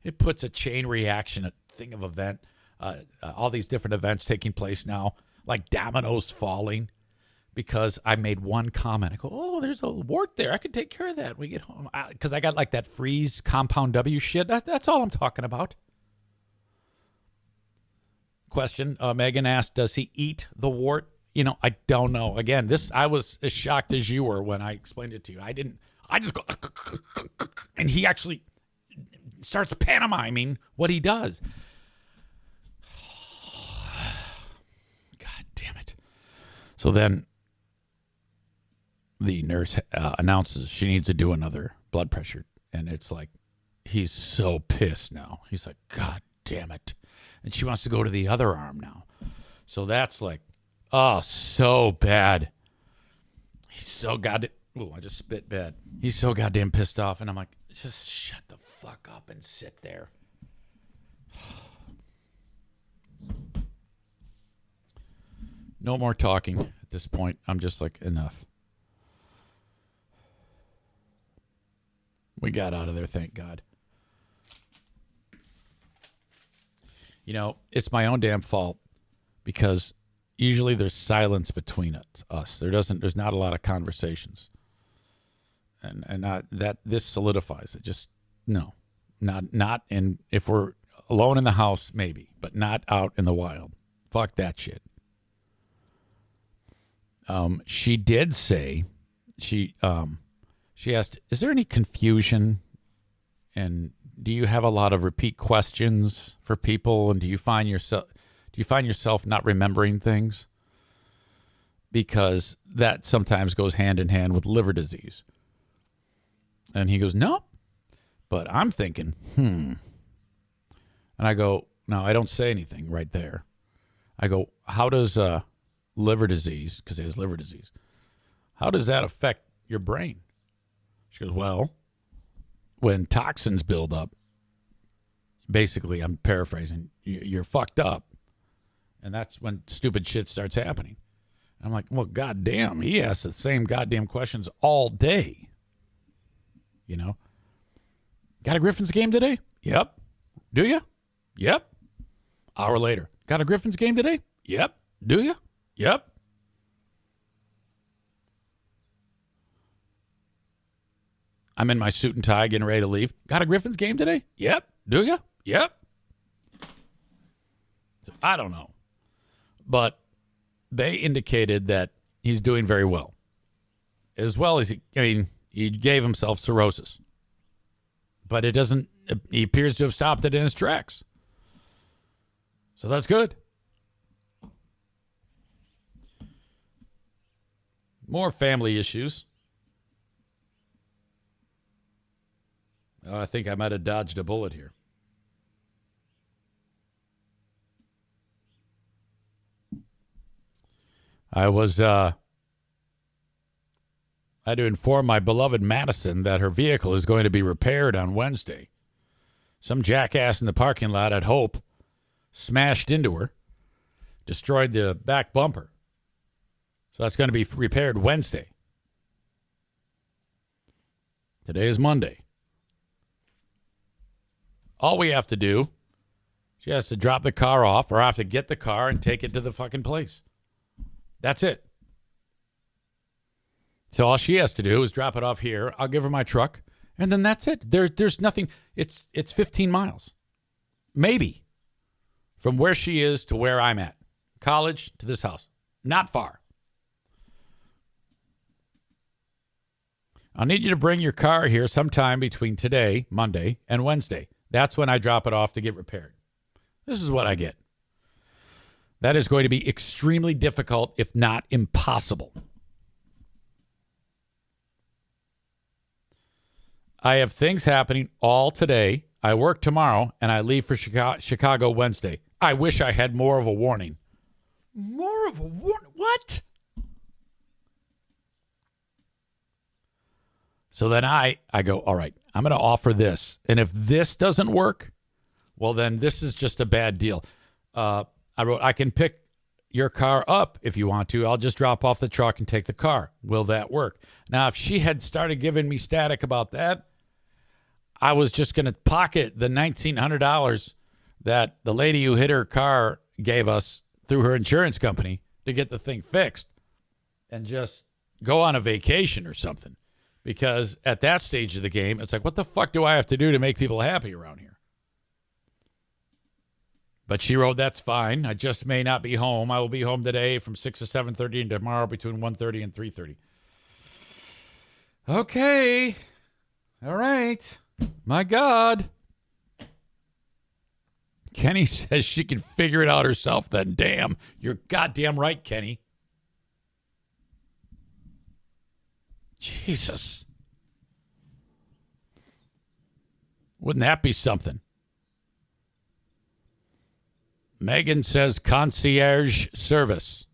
It puts a chain reaction, a thing of event, all these different events taking place now, like dominoes falling. Because I made one comment. I go, oh, there's a wart there. I can take care of that when we get home. Because I got like that freeze compound W shit. That's all I'm talking about. Question, Megan asked, does he eat the wart? You know, I don't know. Again, I was as shocked as you were when I explained it to you. I just go, and he actually starts pantomiming what he does. God damn it. So then the nurse announces she needs to do another blood pressure. And it's like, he's so pissed now. He's like, God damn it. And she wants to go to the other arm now. So that's like, oh, so bad. He's so goddamn, I just spit bad. He's so goddamn pissed off. And I'm like, just shut the fuck up and sit there. No more talking at this point. I'm just like, enough. We got out of there, thank God. You know, it's my own damn fault because usually there's silence between us. There's not a lot of conversations. And not that this solidifies it. Just no. Not in, if we're alone in the house, maybe, but not out in the wild. Fuck that shit. She did say, she asked, is there any confusion And do you have a lot of repeat questions for people? And do you find yourself not remembering things? Because that sometimes goes hand in hand with liver disease. And he goes, no, but I'm thinking, And I go, no, I don't say anything right there. I go, how does liver disease, because he has liver disease, how does that affect your brain? She goes, well, when toxins build up, basically, I'm paraphrasing, you're fucked up. And that's when stupid shit starts happening. I'm like, well, goddamn, he asks the same goddamn questions all day. You know? Got a Griffins game today? Yep. Do you? Yep. Hour later. Got a Griffins game today? Yep. Do you? Yep. I'm in my suit and tie getting ready to leave. Got a Griffins game today? Yep. Do you? Yep. So, I don't know. But they indicated that he's doing very well. As well as, he gave himself cirrhosis. But he appears to have stopped it in his tracks. So that's good. More family issues. Oh, I think I might have dodged a bullet here. I had to inform my beloved Madison that her vehicle is going to be repaired on Wednesday. Some jackass in the parking lot at Hope smashed into her, destroyed the back bumper. So that's going to be repaired Wednesday. Today is Monday. All we have to do, she has to drop the car off, or I have to get the car and take it to the fucking place. That's it. So all she has to do is drop it off here. I'll give her my truck, and then that's it. There's nothing. It's 15 miles, maybe, from where she is to where I'm at. College to this house. Not far. I'll need you to bring your car here sometime between today, Monday, and Wednesday. That's when I drop it off to get repaired. This is what I get. That is going to be extremely difficult, if not impossible. I have things happening all today. I work tomorrow, and I leave for Chicago Wednesday. I wish I had more of a warning. More of a warning? What? So then I go, all right, I'm going to offer this. And if this doesn't work, well, then this is just a bad deal. I wrote, I can pick your car up if you want to. I'll just drop off the truck and take the car. Will that work? Now, if she had started giving me static about that, I was just going to pocket the $1,900 that the lady who hit her car gave us through her insurance company to get the thing fixed and just go on a vacation or something. Because at that stage of the game, it's like, what the fuck do I have to do to make people happy around here? But she wrote, that's fine. I just may not be home. I will be home today from 6 to 7:30 and tomorrow between 1:30 and 3:30. Okay. All right. My God. Kenny says she can figure it out herself then. Damn. You're goddamn right, Kenny. Jesus. Wouldn't that be something? Megan says concierge service.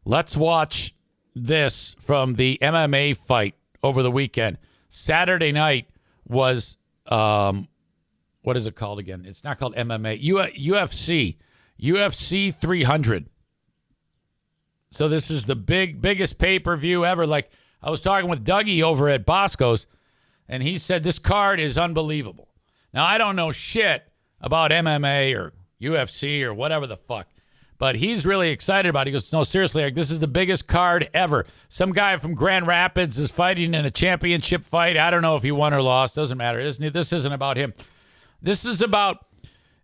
Let's watch this from the MMA fight over the weekend. Saturday night was, what is it called again? It's not called MMA. UFC 300. So this is the biggest pay-per-view ever. Like, I was talking with Dougie over at Bosco's, and he said this card is unbelievable. Now, I don't know shit about MMA or UFC or whatever the fuck, but he's really excited about it. He goes, no, seriously, like, this is the biggest card ever. Some guy from Grand Rapids is fighting in a championship fight. I don't know if he won or lost. Doesn't matter. This isn't about him. This is about,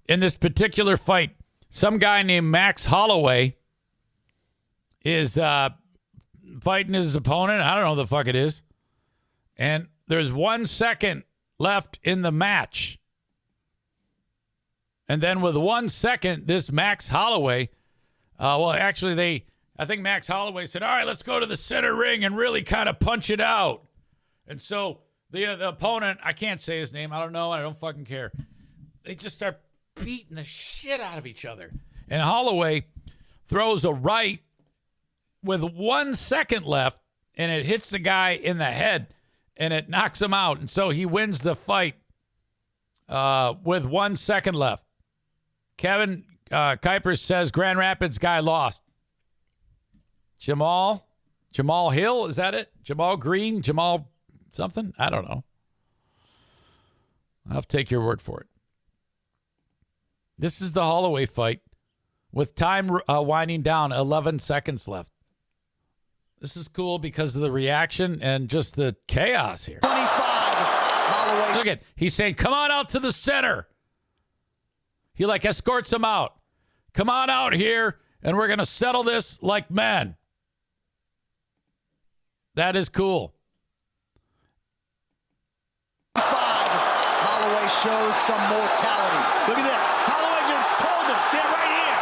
in this particular fight, some guy named Max Holloway is fighting his opponent. I don't know who the fuck it is. And there's 1 second left in the match. And then with 1 second, this Max Holloway, I think Max Holloway said, all right, let's go to the center ring and really kind of punch it out. And so the opponent, I can't say his name. I don't know. I don't fucking care. They just start beating the shit out of each other. And Holloway throws a right with 1 second left, and it hits the guy in the head, and it knocks him out. And so he wins the fight with 1 second left. Kevin Kuiper says Grand Rapids guy lost. Jamal Hill, is that it? Jamal Green? Jamal something? I don't know. I'll have to take your word for it. This is the Holloway fight with time winding down, 11 seconds left. This is cool because of the reaction and just the chaos here. 25. Holloway. Look at, he's saying, come on out to the center. He escorts him out. Come on out here, and we're going to settle this like men. That is cool. 5. Holloway shows some mortality. Look at this. Holloway just told him, stand right here.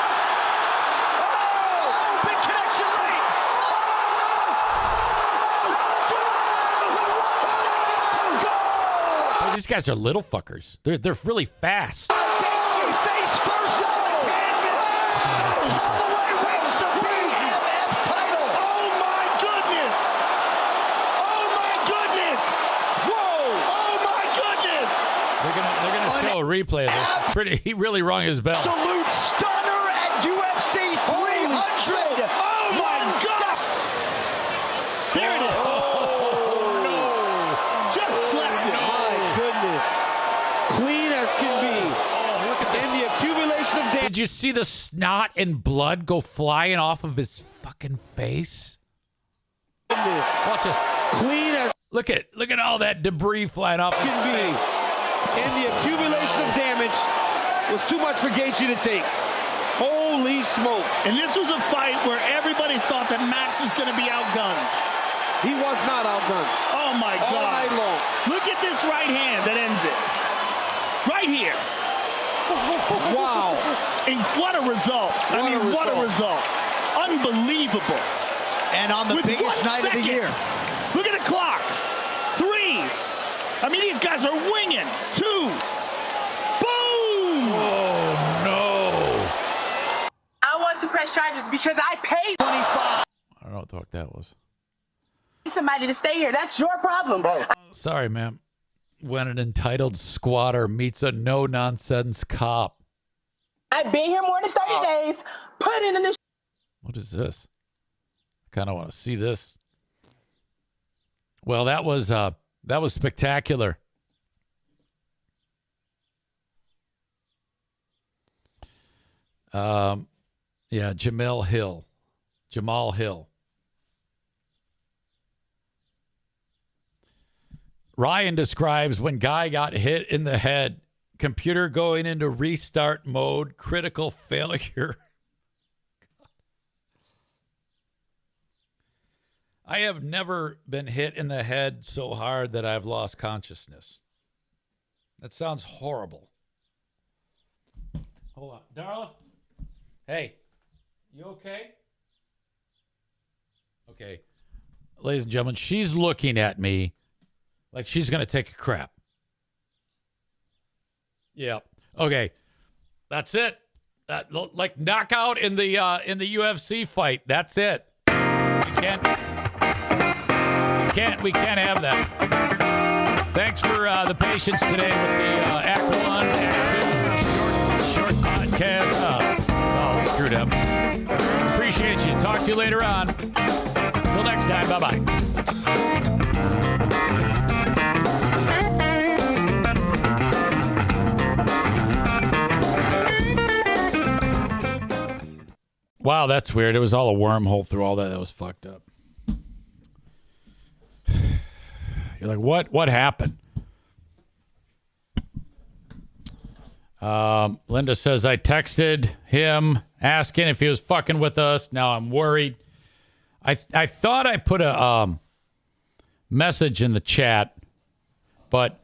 Oh, big connection late. These guys are little fuckers. They're really fast. Face first on the canvas. Holloway wins the BMF title. Oh my goodness. Oh my goodness. Whoa. Oh my goodness. They're gonna show a replay of this. He really rung his bell. Absolute stunner at UFC 300. Oh my God. There it is. Oh no. Just slept it. My goodness. Clean as can be. And the accumulation of damage. Did you see the snot and blood go flying off of his fucking face? Watch this. Clean as look at all that debris flying off can be. And the accumulation of damage was too much for Gaethje to take. Holy smoke. And this was a fight where everybody thought that Max was going to be outgunned. He was not outgunned. Oh my God. All night long. Look at this right hand that ends it. Right here. Wow. And what a result. What a result. Unbelievable. And on the biggest night of the year. Look at the clock. 3. These guys are winging. 2. Boom. Oh, no. I want to press charges because I paid 25. I don't know what the fuck that was. somebody to stay here. That's your problem. Sorry, ma'am. When an entitled squatter meets a no-nonsense cop. I've been here more than 30 days. Put it in the... What is this? I kind of want to see this. Well, that was spectacular. Yeah, Jamal Hill. Ryan describes when guy got hit in the head, computer going into restart mode, critical failure. I have never been hit in the head so hard that I've lost consciousness. That sounds horrible. Hold on. Darla? Hey, you okay? Okay. Ladies and gentlemen, she's looking at me like she's going to take a crap. Yeah. Okay. That's it. Like knockout in the UFC fight. That's it. We can't have that. Thanks for the patience today with the Act 1, Act 2 short podcast. It's all screwed up. Appreciate you. Talk to you later on. Till next time. Bye-bye. Wow, that's weird. It was all a wormhole through all that. That was fucked up. You're like, what happened? Linda says, I texted him asking if he was fucking with us. Now I'm worried. I thought I put a message in the chat But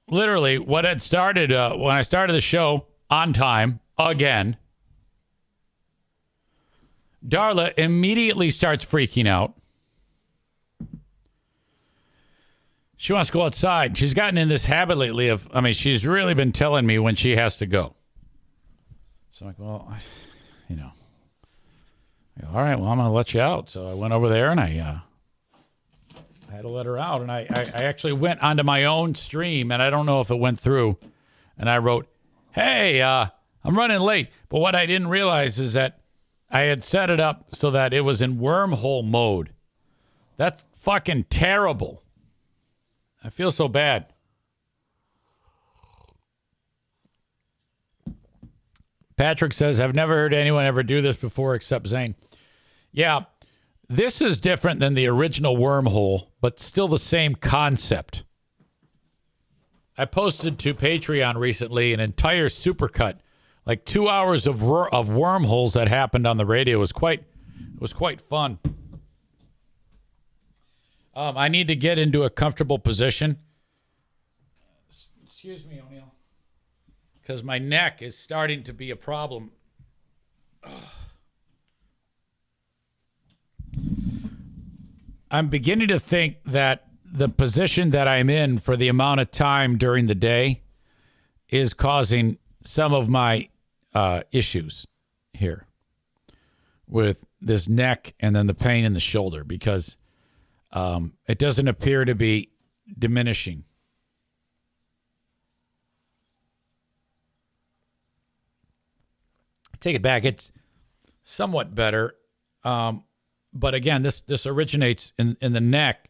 literally, what had started when I started the show on time again, Darla immediately starts freaking out. She wants to go outside. She's gotten in this habit lately of, she's really been telling me when she has to go. So I'm like, well, all right, well, I'm going to let you out. So I went over there and I had to let her out. And I actually went onto my own stream, and I don't know if it went through. And I wrote, hey, I'm running late. But what I didn't realize is that I had set it up so that it was in wormhole mode. That's fucking terrible. I feel so bad. Patrick says, I've never heard anyone ever do this before except Zane. Yeah, this is different than the original wormhole, but still the same concept. I posted to Patreon recently an entire supercut, like 2 hours of wormholes that happened on the radio. It was quite fun. I need to get into a comfortable position. Excuse me, O'Neill. Because my neck is starting to be a problem. Ugh. I'm beginning to think that the position that I'm in for the amount of time during the day is causing some of my issues here with this neck and then the pain in the shoulder, because it doesn't appear to be diminishing. Take it back. It's somewhat better. But again, this originates in the neck.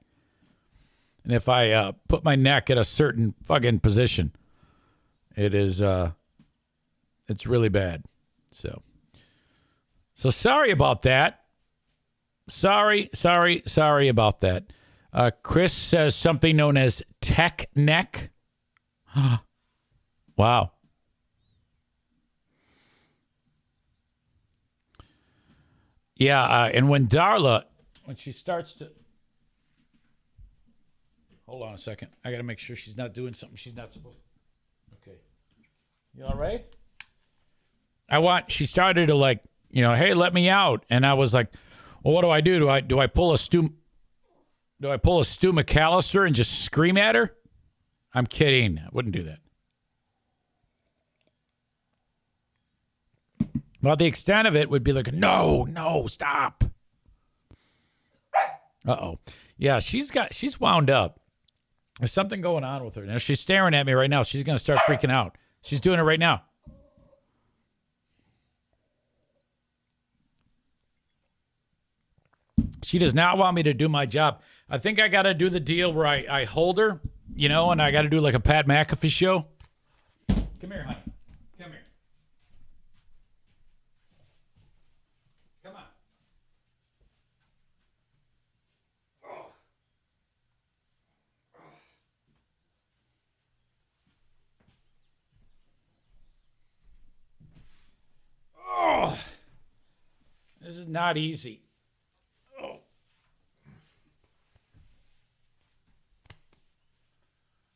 And if I put my neck at a certain fucking position, it's really bad. So sorry about that. Sorry about that. Chris says something known as tech neck. Wow. Yeah, and when Darla, when she starts to... Hold on a second. I got to make sure she's not doing something she's not supposed to. Okay. You all right? She started to hey, let me out. And I was like, well, what do I do? Do I pull a Stu McAllister and just scream at her? I'm kidding. I wouldn't do that. Well, the extent of it would be like, no, stop. Uh-oh. Yeah, she's wound up. There's something going on with her. Now she's staring at me right now. She's going to start freaking out. She's doing it right now. She does not want me to do my job. I think I got to do the deal where I hold her, and I got to do like a Pat McAfee show. Come here, honey. Come here. Come on. Oh, this is not easy. Oh.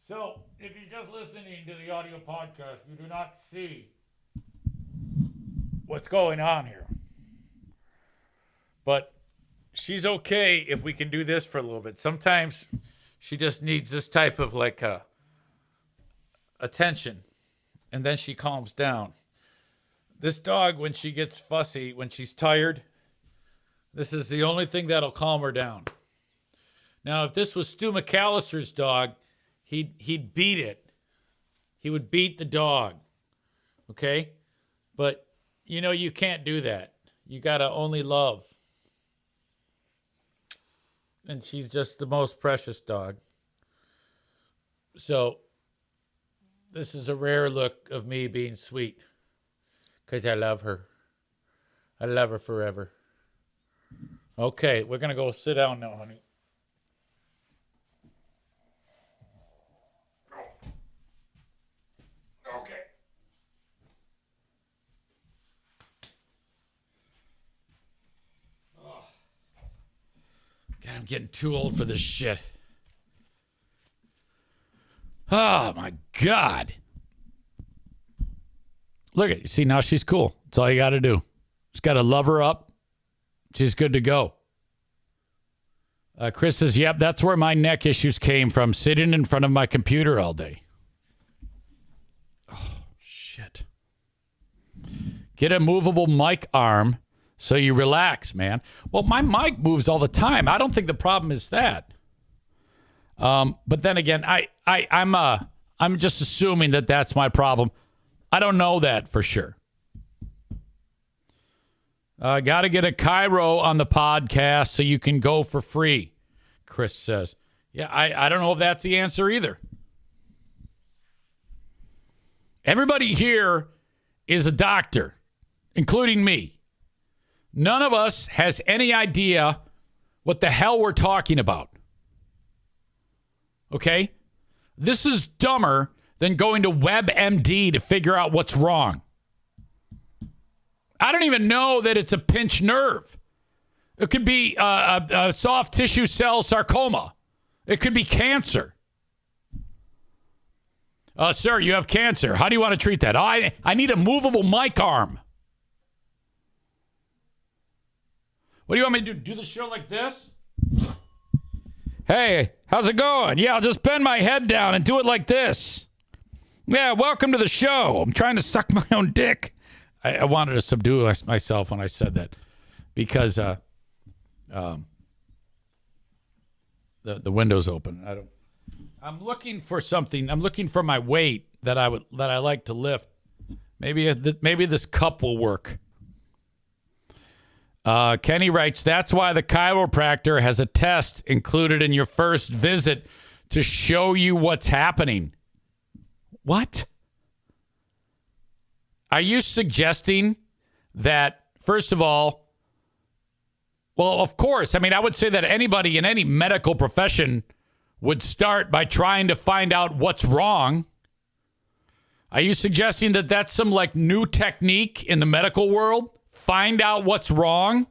So, if you're just listening to the audio podcast, you do not see what's going on here. But she's okay if we can do this for a little bit. Sometimes she just needs this type of attention, and then she calms down. This dog, when she gets fussy, when she's tired, this is the only thing that'll calm her down. Now, if this was Stu McAllister's dog, he'd beat it. He would beat the dog. Okay? But, you can't do that. You got to only love. And she's just the most precious dog. So, this is a rare look of me being sweet. Because I love her. I love her forever. Okay, we're going to go sit down now, honey. Okay. Oh. God, I'm getting too old for this shit. God. Look at you. See, now she's cool. That's all you got to do. Just got to love her up. She's good to go. Chris says, yep, that's where my neck issues came from, sitting in front of my computer all day. Oh, shit. Get a movable mic arm so you relax, man. Well, my mic moves all the time. I don't think the problem is that. But then again, I'm just assuming that that's my problem. I don't know that for sure. Got to get a Cairo on the podcast so you can go for free, Chris says. Yeah, I don't know if that's the answer either. Everybody here is a doctor, including me. None of us has any idea what the hell we're talking about. Okay? This is dumber than going to WebMD to figure out what's wrong. I don't even know that it's a pinched nerve. It could be a soft tissue cell sarcoma. It could be cancer. Sir, you have cancer. How do you want to treat that? I need a movable mic arm. What do you want me to do? Do the show like this? Hey, how's it going? Yeah, I'll just bend my head down and do it like this. Yeah, welcome to the show. I'm trying to suck my own dick. I wanted to subdue myself when I said that because the window's open. I'm looking for something. I'm looking for my weight that I like to lift. Maybe this cup will work. Kenny writes, that's why the chiropractor has a test included in your first visit to show you what's happening. What? Are you suggesting that, first of all, well, of course, I mean, I would say that anybody in any medical profession would start by trying to find out what's wrong. Are you suggesting that that's some like new technique in the medical world? Find out what's wrong?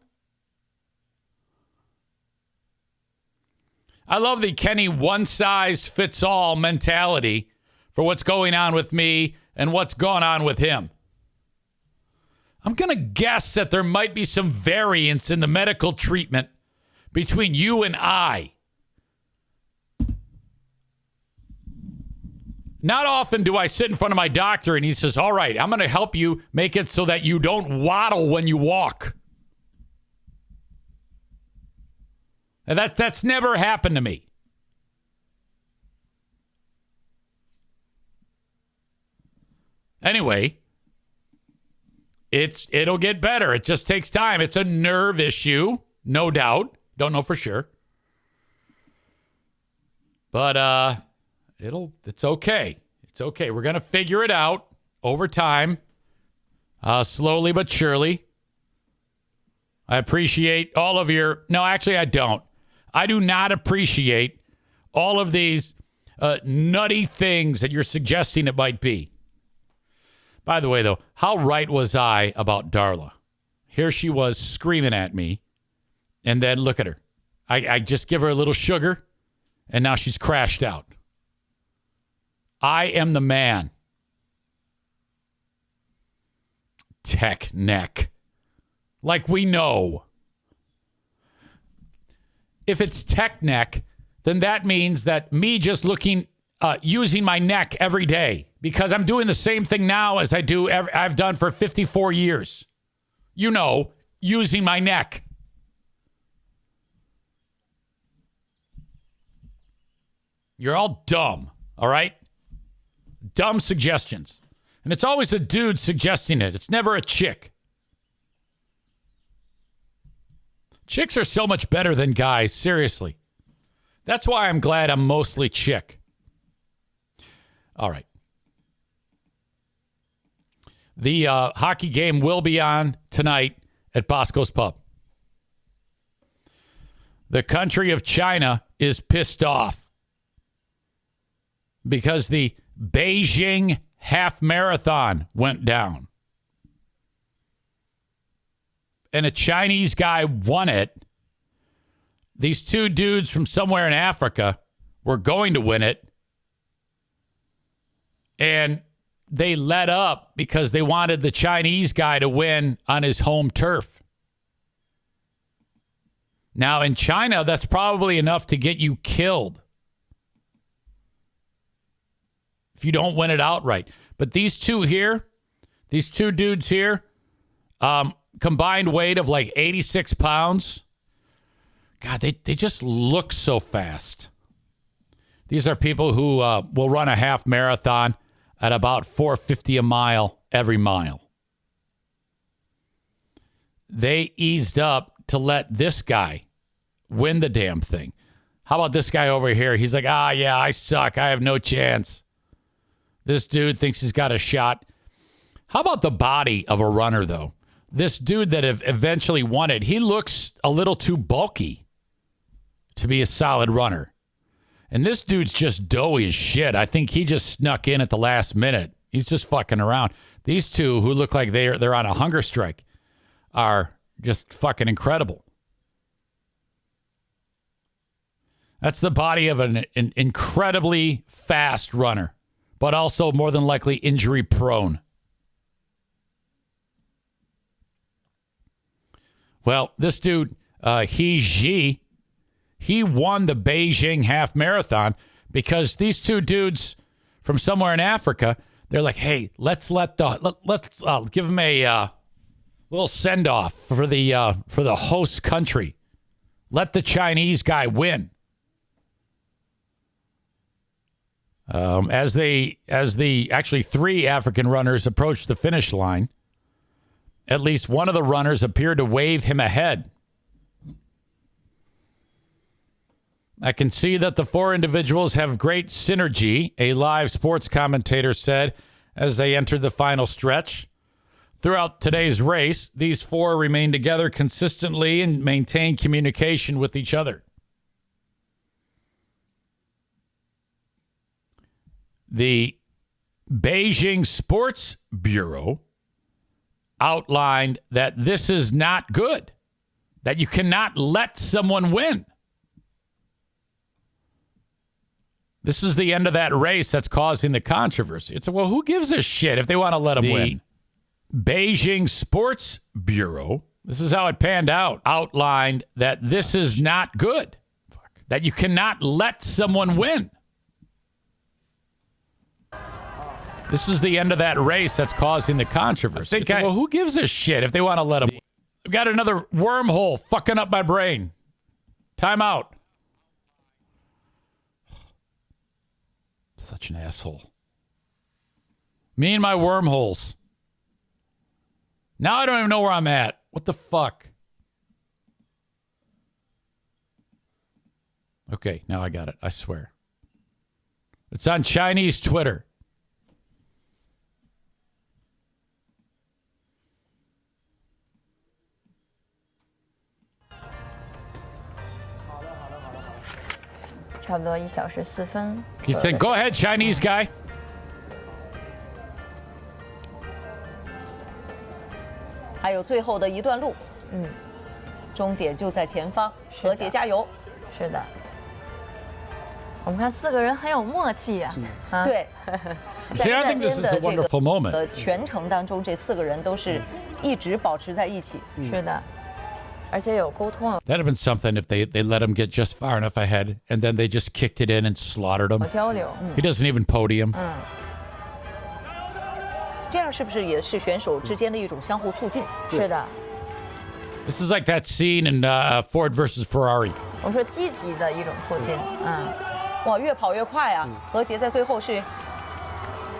I love the Kenny one-size-fits-all mentality for what's going on with me and what's gone on with him. I'm going to guess that there might be some variance in the medical treatment between you and I. Not often do I sit in front of my doctor and he says, all right, I'm going to help you make it so that you don't waddle when you walk. And that's never happened to me. Anyway, it'll get better. It just takes time. It's a nerve issue, no doubt. Don't know for sure. But it's okay. It's okay. We're going to figure it out over time, slowly but surely. I appreciate all of your... No, actually, I don't. I do not appreciate all of these nutty things that you're suggesting it might be. By the way, though, how right was I about Darla? Here she was screaming at me, and then look at her. I just give her a little sugar, and now she's crashed out. I am the man. Tech neck. Like we know. If it's tech neck, then that means that me just using my neck every day, because I'm doing the same thing now as I've done for 54 years. You know, using my neck. You're all dumb, all right? Dumb suggestions. And it's always a dude suggesting it. It's never a chick. Chicks are so much better than guys, seriously. That's why I'm glad I'm mostly chick. All right. The hockey game will be on tonight at Bosco's Pub. The country of China is pissed off because the Beijing half marathon went down. And a Chinese guy won it. These two dudes from somewhere in Africa were going to win it. And they let up because they wanted the Chinese guy to win on his home turf. Now, in China, that's probably enough to get you killed if you don't win it outright. But these two dudes here, combined weight of like 86 pounds. God, they just look so fast. These are people who will run a half marathon at about 4:50 a mile every mile. They eased up to let this guy win the damn thing. How about this guy over here? He's like, yeah, I suck. I have no chance. This dude thinks he's got a shot. How about the body of a runner, though? This dude that eventually won it, he looks a little too bulky to be a solid runner. And this dude's just doughy as shit. I think he just snuck in at the last minute. He's just fucking around. These two who look like they're on a hunger strike are just fucking incredible. That's the body of an incredibly fast runner, but also more than likely injury prone. Well, this dude, he won the Beijing half marathon because these two dudes from somewhere in Africa, they're like, hey, let's give them a little send off for the host country. Let the Chinese guy win. As the three African runners approached the finish line, at least one of the runners appeared to wave him ahead. I can see that the four individuals have great synergy, a live sports commentator said as they entered the final stretch. Throughout today's race, these four remain together consistently and maintain communication with each other. The Beijing Sports Bureau outlined that this is not good, that you cannot let someone win. This is the end of that race that's causing the controversy. It's, well, who gives a shit if they want to let them win? Beijing Sports Bureau, this is how it panned out, outlined that this is not good, that you cannot let someone win. This is the end of that race that's causing the controversy. Well, who gives a shit if they want to let them win? I've got another wormhole fucking up my brain. Time out. Such an asshole. Me and my wormholes. Now I don't even know where I'm at. What the fuck? Okay, now I got it. I swear. It's on Chinese Twitter. He said, go ahead, Chinese guy. 还有最后的一段路，终点就在前方，何洁加油！是的，我们看四个人很有默契呀，对，在那天的这个全程当中，这四个人都是一直保持在一起，是的。 That'd have been something if they let him get just far enough ahead and then they just kicked it in and slaughtered him. He doesn't even podium. 这样是不是也是选手之间的一种相互促进？是的。This is like that scene in Ford versus Ferrari. 我们说积极的一种促进，哇，越跑越快啊！何洁在最后是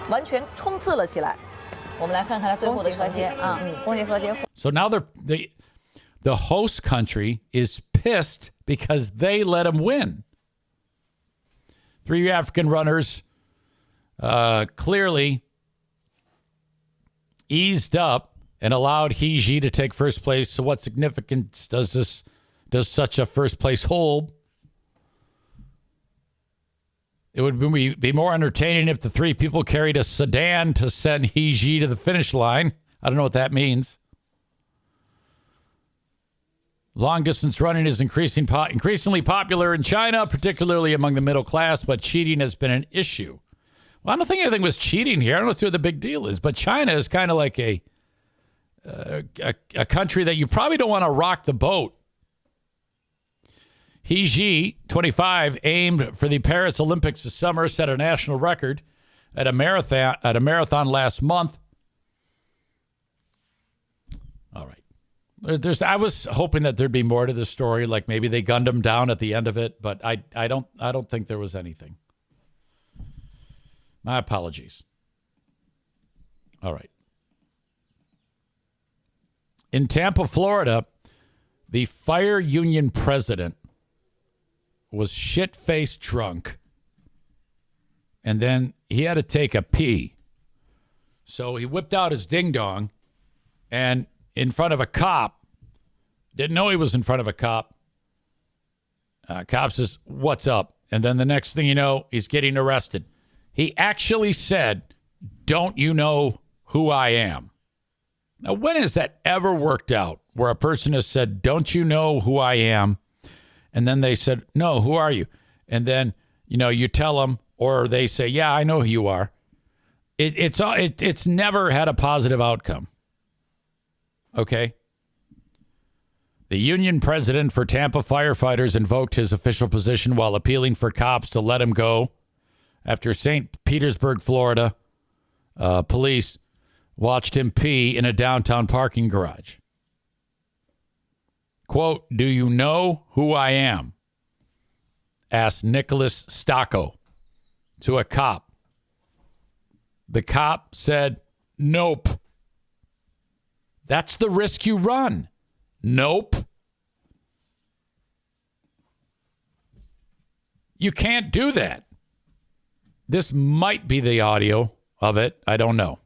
完全冲刺了起来。我们来看看他最后的成绩啊，恭喜何洁。So now the host country is pissed because they let him win. Three African runners clearly eased up and allowed He to take first place. So what significance does such a first place hold? It would be more entertaining if the three people carried a sedan to send He to the finish line. I don't know what that means. Long-distance running is increasingly popular in China, particularly among the middle class, but cheating has been an issue. Well, I don't think anything was cheating here. I don't know what the big deal is, but China is kind of like a country that you probably don't want to rock the boat. He Ji, 25, aimed for the Paris Olympics this summer, set a national record at a marathon last month. All right. I was hoping that there'd be more to the story, like maybe they gunned him down at the end of it, but I don't think there was anything. My apologies. All right. In Tampa, Florida, the fire union president was shit-faced drunk, and then he had to take a pee. So he whipped out his ding-dong, and in front of a cop, didn't know he was in front of a cop. Cop says, "What's up?" And then the next thing you know, he's getting arrested. He actually said, "Don't you know who I am?" Now, when has that ever worked out where a person has said, "Don't you know who I am?" And then they said, "No, who are you?" And then, you tell them, or they say, "Yeah, I know who you are." It's never had a positive outcome. Okay? The union president for Tampa firefighters invoked his official position while appealing for cops to let him go after St. Petersburg, Florida, police watched him pee in a downtown parking garage. Quote, "Do you know who I am?" asked Nicholas Stocco to a cop. The cop said, "Nope." That's the risk you run. Nope. You can't do that. This might be the audio of it. I don't know.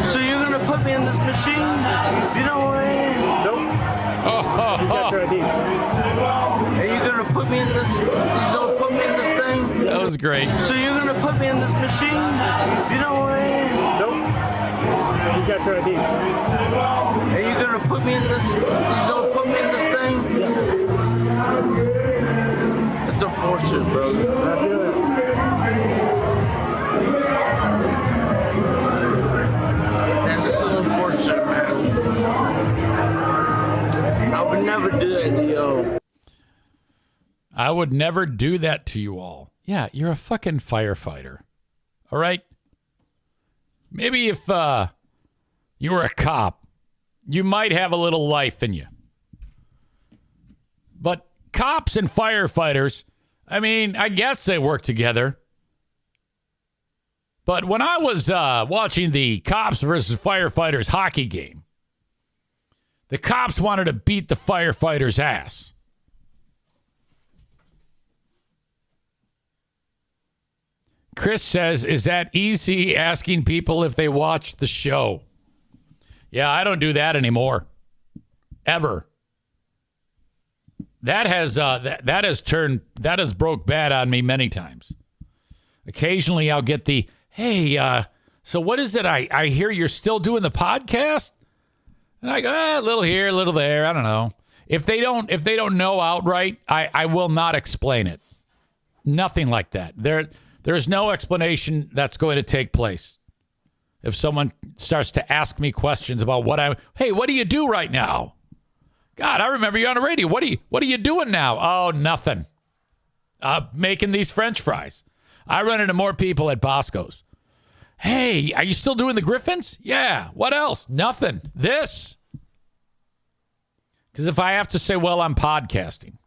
So you're gonna put me in this machine? Do you know who I am? Nope. You got your ID. Are you gonna put me in this? You gonna put me in this thing? That was great. So you're gonna put me in this machine? Do you know who I am? Nope. You got your ID. Are you gonna put me in this? You gonna put me in this thing? Yeah. It's unfortunate, bro. I feel it. That's so unfortunate, man. I would never do that to you. I would never do that to you all. Yeah, you're a fucking firefighter. All right? Maybe if you were a cop, you might have a little life in you. But cops and firefighters, I mean, I guess they work together. But when I was watching the cops versus firefighters hockey game, the cops wanted to beat the firefighters' ass. Chris says, "Is that easy asking people if they watch the show?" Yeah, I don't do that anymore. Ever. That has broke bad on me many times. Occasionally I'll get the, "Hey, so what is it? I hear you're still doing the podcast?" And I go, a little here, a little there. I don't know. If they don't know outright, I will not explain it. Nothing like that. There's no explanation that's going to take place. If someone starts to ask me questions about hey, what do you do right now? God, I remember you on the radio. What are you doing now? Oh, nothing. Making these French fries. I run into more people at Bosco's. "Hey, are you still doing the Griffins?" "Yeah." "What else?" "Nothing. This." Because if I have to say, "Well, I'm podcasting,"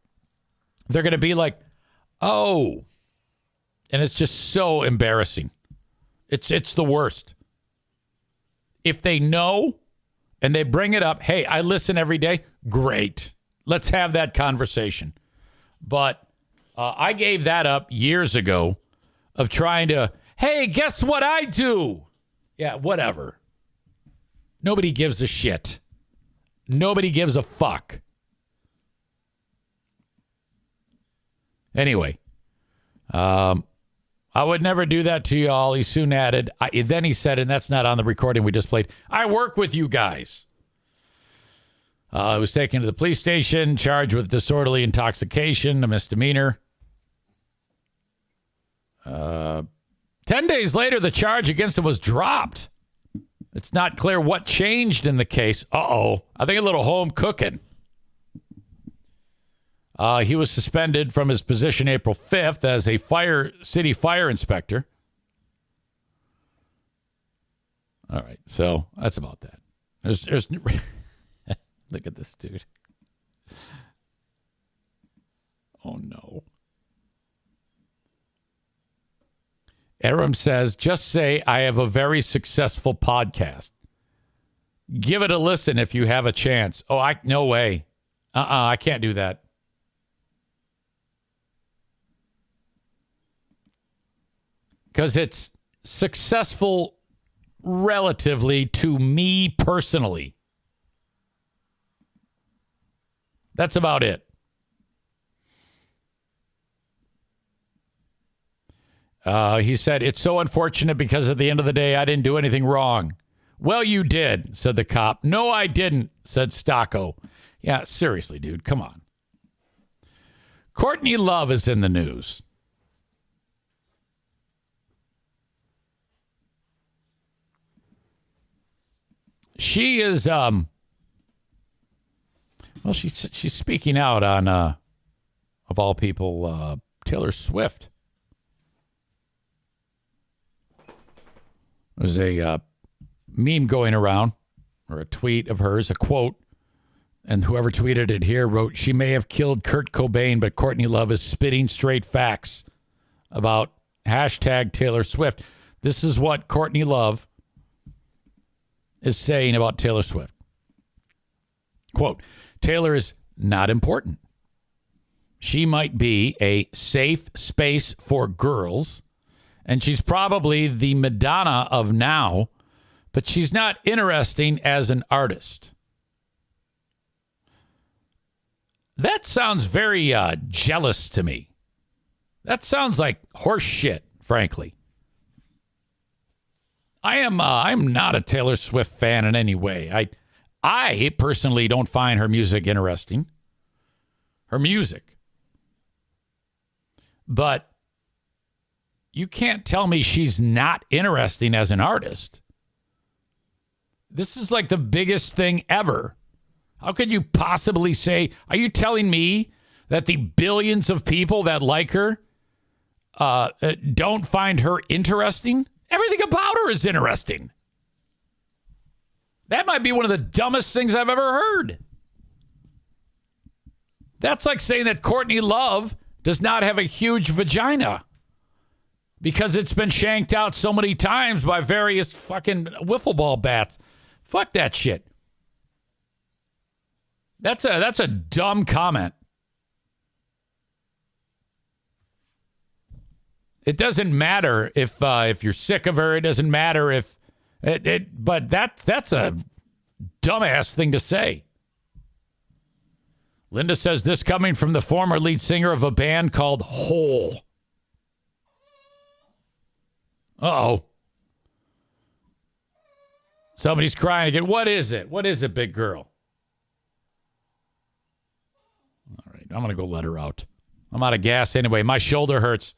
they're going to be like, "Oh." And it's just so embarrassing. It's the worst. If they know and they bring it up, "Hey, I listen every day." Great. Let's have that conversation. But I gave that up years ago of trying to, "Hey, guess what I do?" Yeah, whatever. Nobody gives a shit. Nobody gives a fuck. Anyway, I would never do that to y'all. He soon added, then he said, and that's not on the recording we just played, "I work with you guys." Was taken to the police station, charged with disorderly intoxication, a misdemeanor. 10 days later, the charge against him was dropped. It's not clear what changed in the case. I think a little home cooking. He was suspended from his position April 5th as a city fire inspector. All right, so that's about that. There's look at this dude. Oh, no. Aram says, just say I have a very successful podcast. Give it a listen if you have a chance. No way. I can't do that. Because it's successful relatively to me personally. That's about it. He said, it's so unfortunate because at the end of the day, I didn't do anything wrong. Well, you did, said the cop. No, I didn't, said Stocco. Yeah, seriously, dude, come on. Courtney Love is in the news. She is, she's speaking out on, of all people, Taylor Swift. There's a meme going around, or a tweet of hers, a quote, and whoever tweeted it here wrote, she may have killed Kurt Cobain, but Courtney Love is spitting straight facts about hashtag Taylor Swift. This is what Courtney Love is saying about Taylor Swift. Quote, Taylor is not important. She might be a safe space for girls, and she's probably the Madonna of now, but she's not interesting as an artist. That sounds very jealous to me. That sounds like horse shit, frankly. I'm not a Taylor Swift fan in any way. I personally don't find her music interesting. Her music. But you can't tell me she's not interesting as an artist. This is like the biggest thing ever. How could you possibly say, are you telling me that the billions of people that like her don't find her interesting? Everything about her is interesting. That might be one of the dumbest things I've ever heard. That's like saying that Courtney Love does not have a huge vagina because it's been shanked out so many times by various fucking wiffle ball bats. Fuck that shit. That's a dumb comment. It doesn't matter if you're sick of her. It doesn't matter if but that's a dumbass thing to say. Linda says this coming from the former lead singer of a band called Hole. Uh-oh. Somebody's crying again. What is it? What is it, big girl? All right, I'm going to go let her out. I'm out of gas anyway. My shoulder hurts.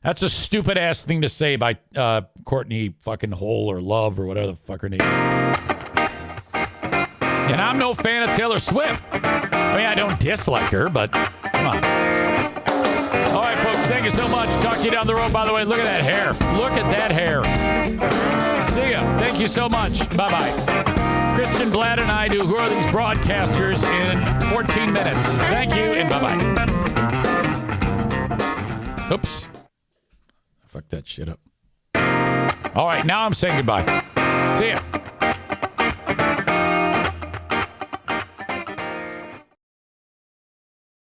That's a stupid-ass thing to say by Courtney fucking Hole or Love or whatever the fuck her name is. And I'm no fan of Taylor Swift. I mean, I don't dislike her, but come on. All right, folks, thank you so much. Talk to you down the road. By the way, look at that hair. Look at that hair. See ya. Thank you so much. Bye-bye. Christian Blatt and I do Who Are These Broadcasters in 14 minutes. Thank you, and bye-bye. Oops. Fuck that shit up. All right, now I'm saying goodbye. See ya.